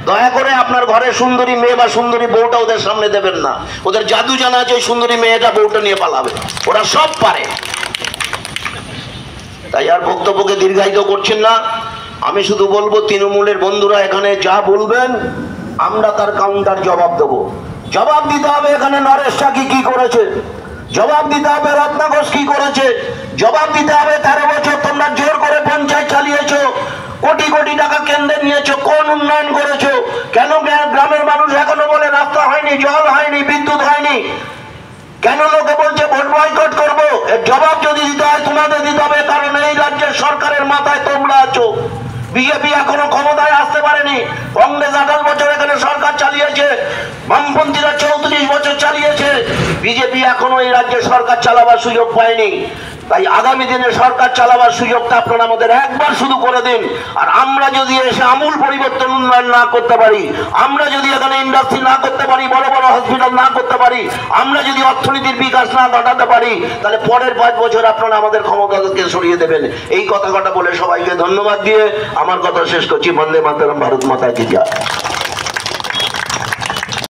দয়া করে আপনার ঘরে সুন্দরী মেয়ে বা সুন্দরী বউটা ওদের সামনে দেবেন না। ওদের জাদু জানা আছে, সুন্দরী মেয়েটা বউটা নিয়ে পালাবে। ওরা সব পারে। তাই আর বক্তব্যকে দীর্ঘায়িত করছেন না। আমি শুধু বলবো, তৃণমূলের বন্ধুরা এখানে যা বলবেন আমরা তার কাউন্টার জবাব দেবো। জবাব দিতে হবে এখানে নরেশ চাকি কি করেছে, জবাব দিতে হবে রত্না ঘোষ কি করেছে, জবাব দিতে হবে 13 বছর তোমরা জোর করে পঞ্চায়েত চালিয়েছো, কোটি কোটি টাকা কেন্দ্রে নিয়েছো, কোন উন্নয়ন করেছো? কেন গ্রামের মানুষ এখনো বলে রাস্তা হয়নি, জল হয়নি, বিদ্যুৎ হয়নি? কেন লোকে বলছে ভোট বয়কট করবো? এর জবাব যদি দিতে হয় তোমাদের দিতে হবে, কারণ এই রাজ্যের সরকারের মাথায় তোমরা আছো। বিজেপি এখনো ক্ষমতায় আসতে পারেনি, কংগ্রেস 28 বছর এখানে সরকার চালিয়েছে, বামপন্থীরা 34 বছর চালিয়েছে, বিজেপি এখনো এই রাজ্যে সরকার চালাবার সুযোগ পায়নি। তাই আগামী দিনে সরকার চালাবার সুযোগটা আপনারা আমাদের একবার শুধু করে দিন। আর আমরা যদি এসে আমূল পরিবর্তন উন্নয়ন না করতে পারি, আমরা যদি এখানে ইন্ডাস্ট্রি না করতে পারি, বড় বড় হসপিটাল না করতে পারি, আমরা যদি অর্থনীতির বিকাশ না ঘটাতে পারি, তাহলে পরের 5 বছর আপনারা আমাদের ক্ষমতা থেকে সরিয়ে দেবেন। এই কথা বলে সবাইকে ধন্যবাদ দিয়ে আমার কথা শেষ করছি। বন্দে মাতরম, ভারত মাতা কি জয়।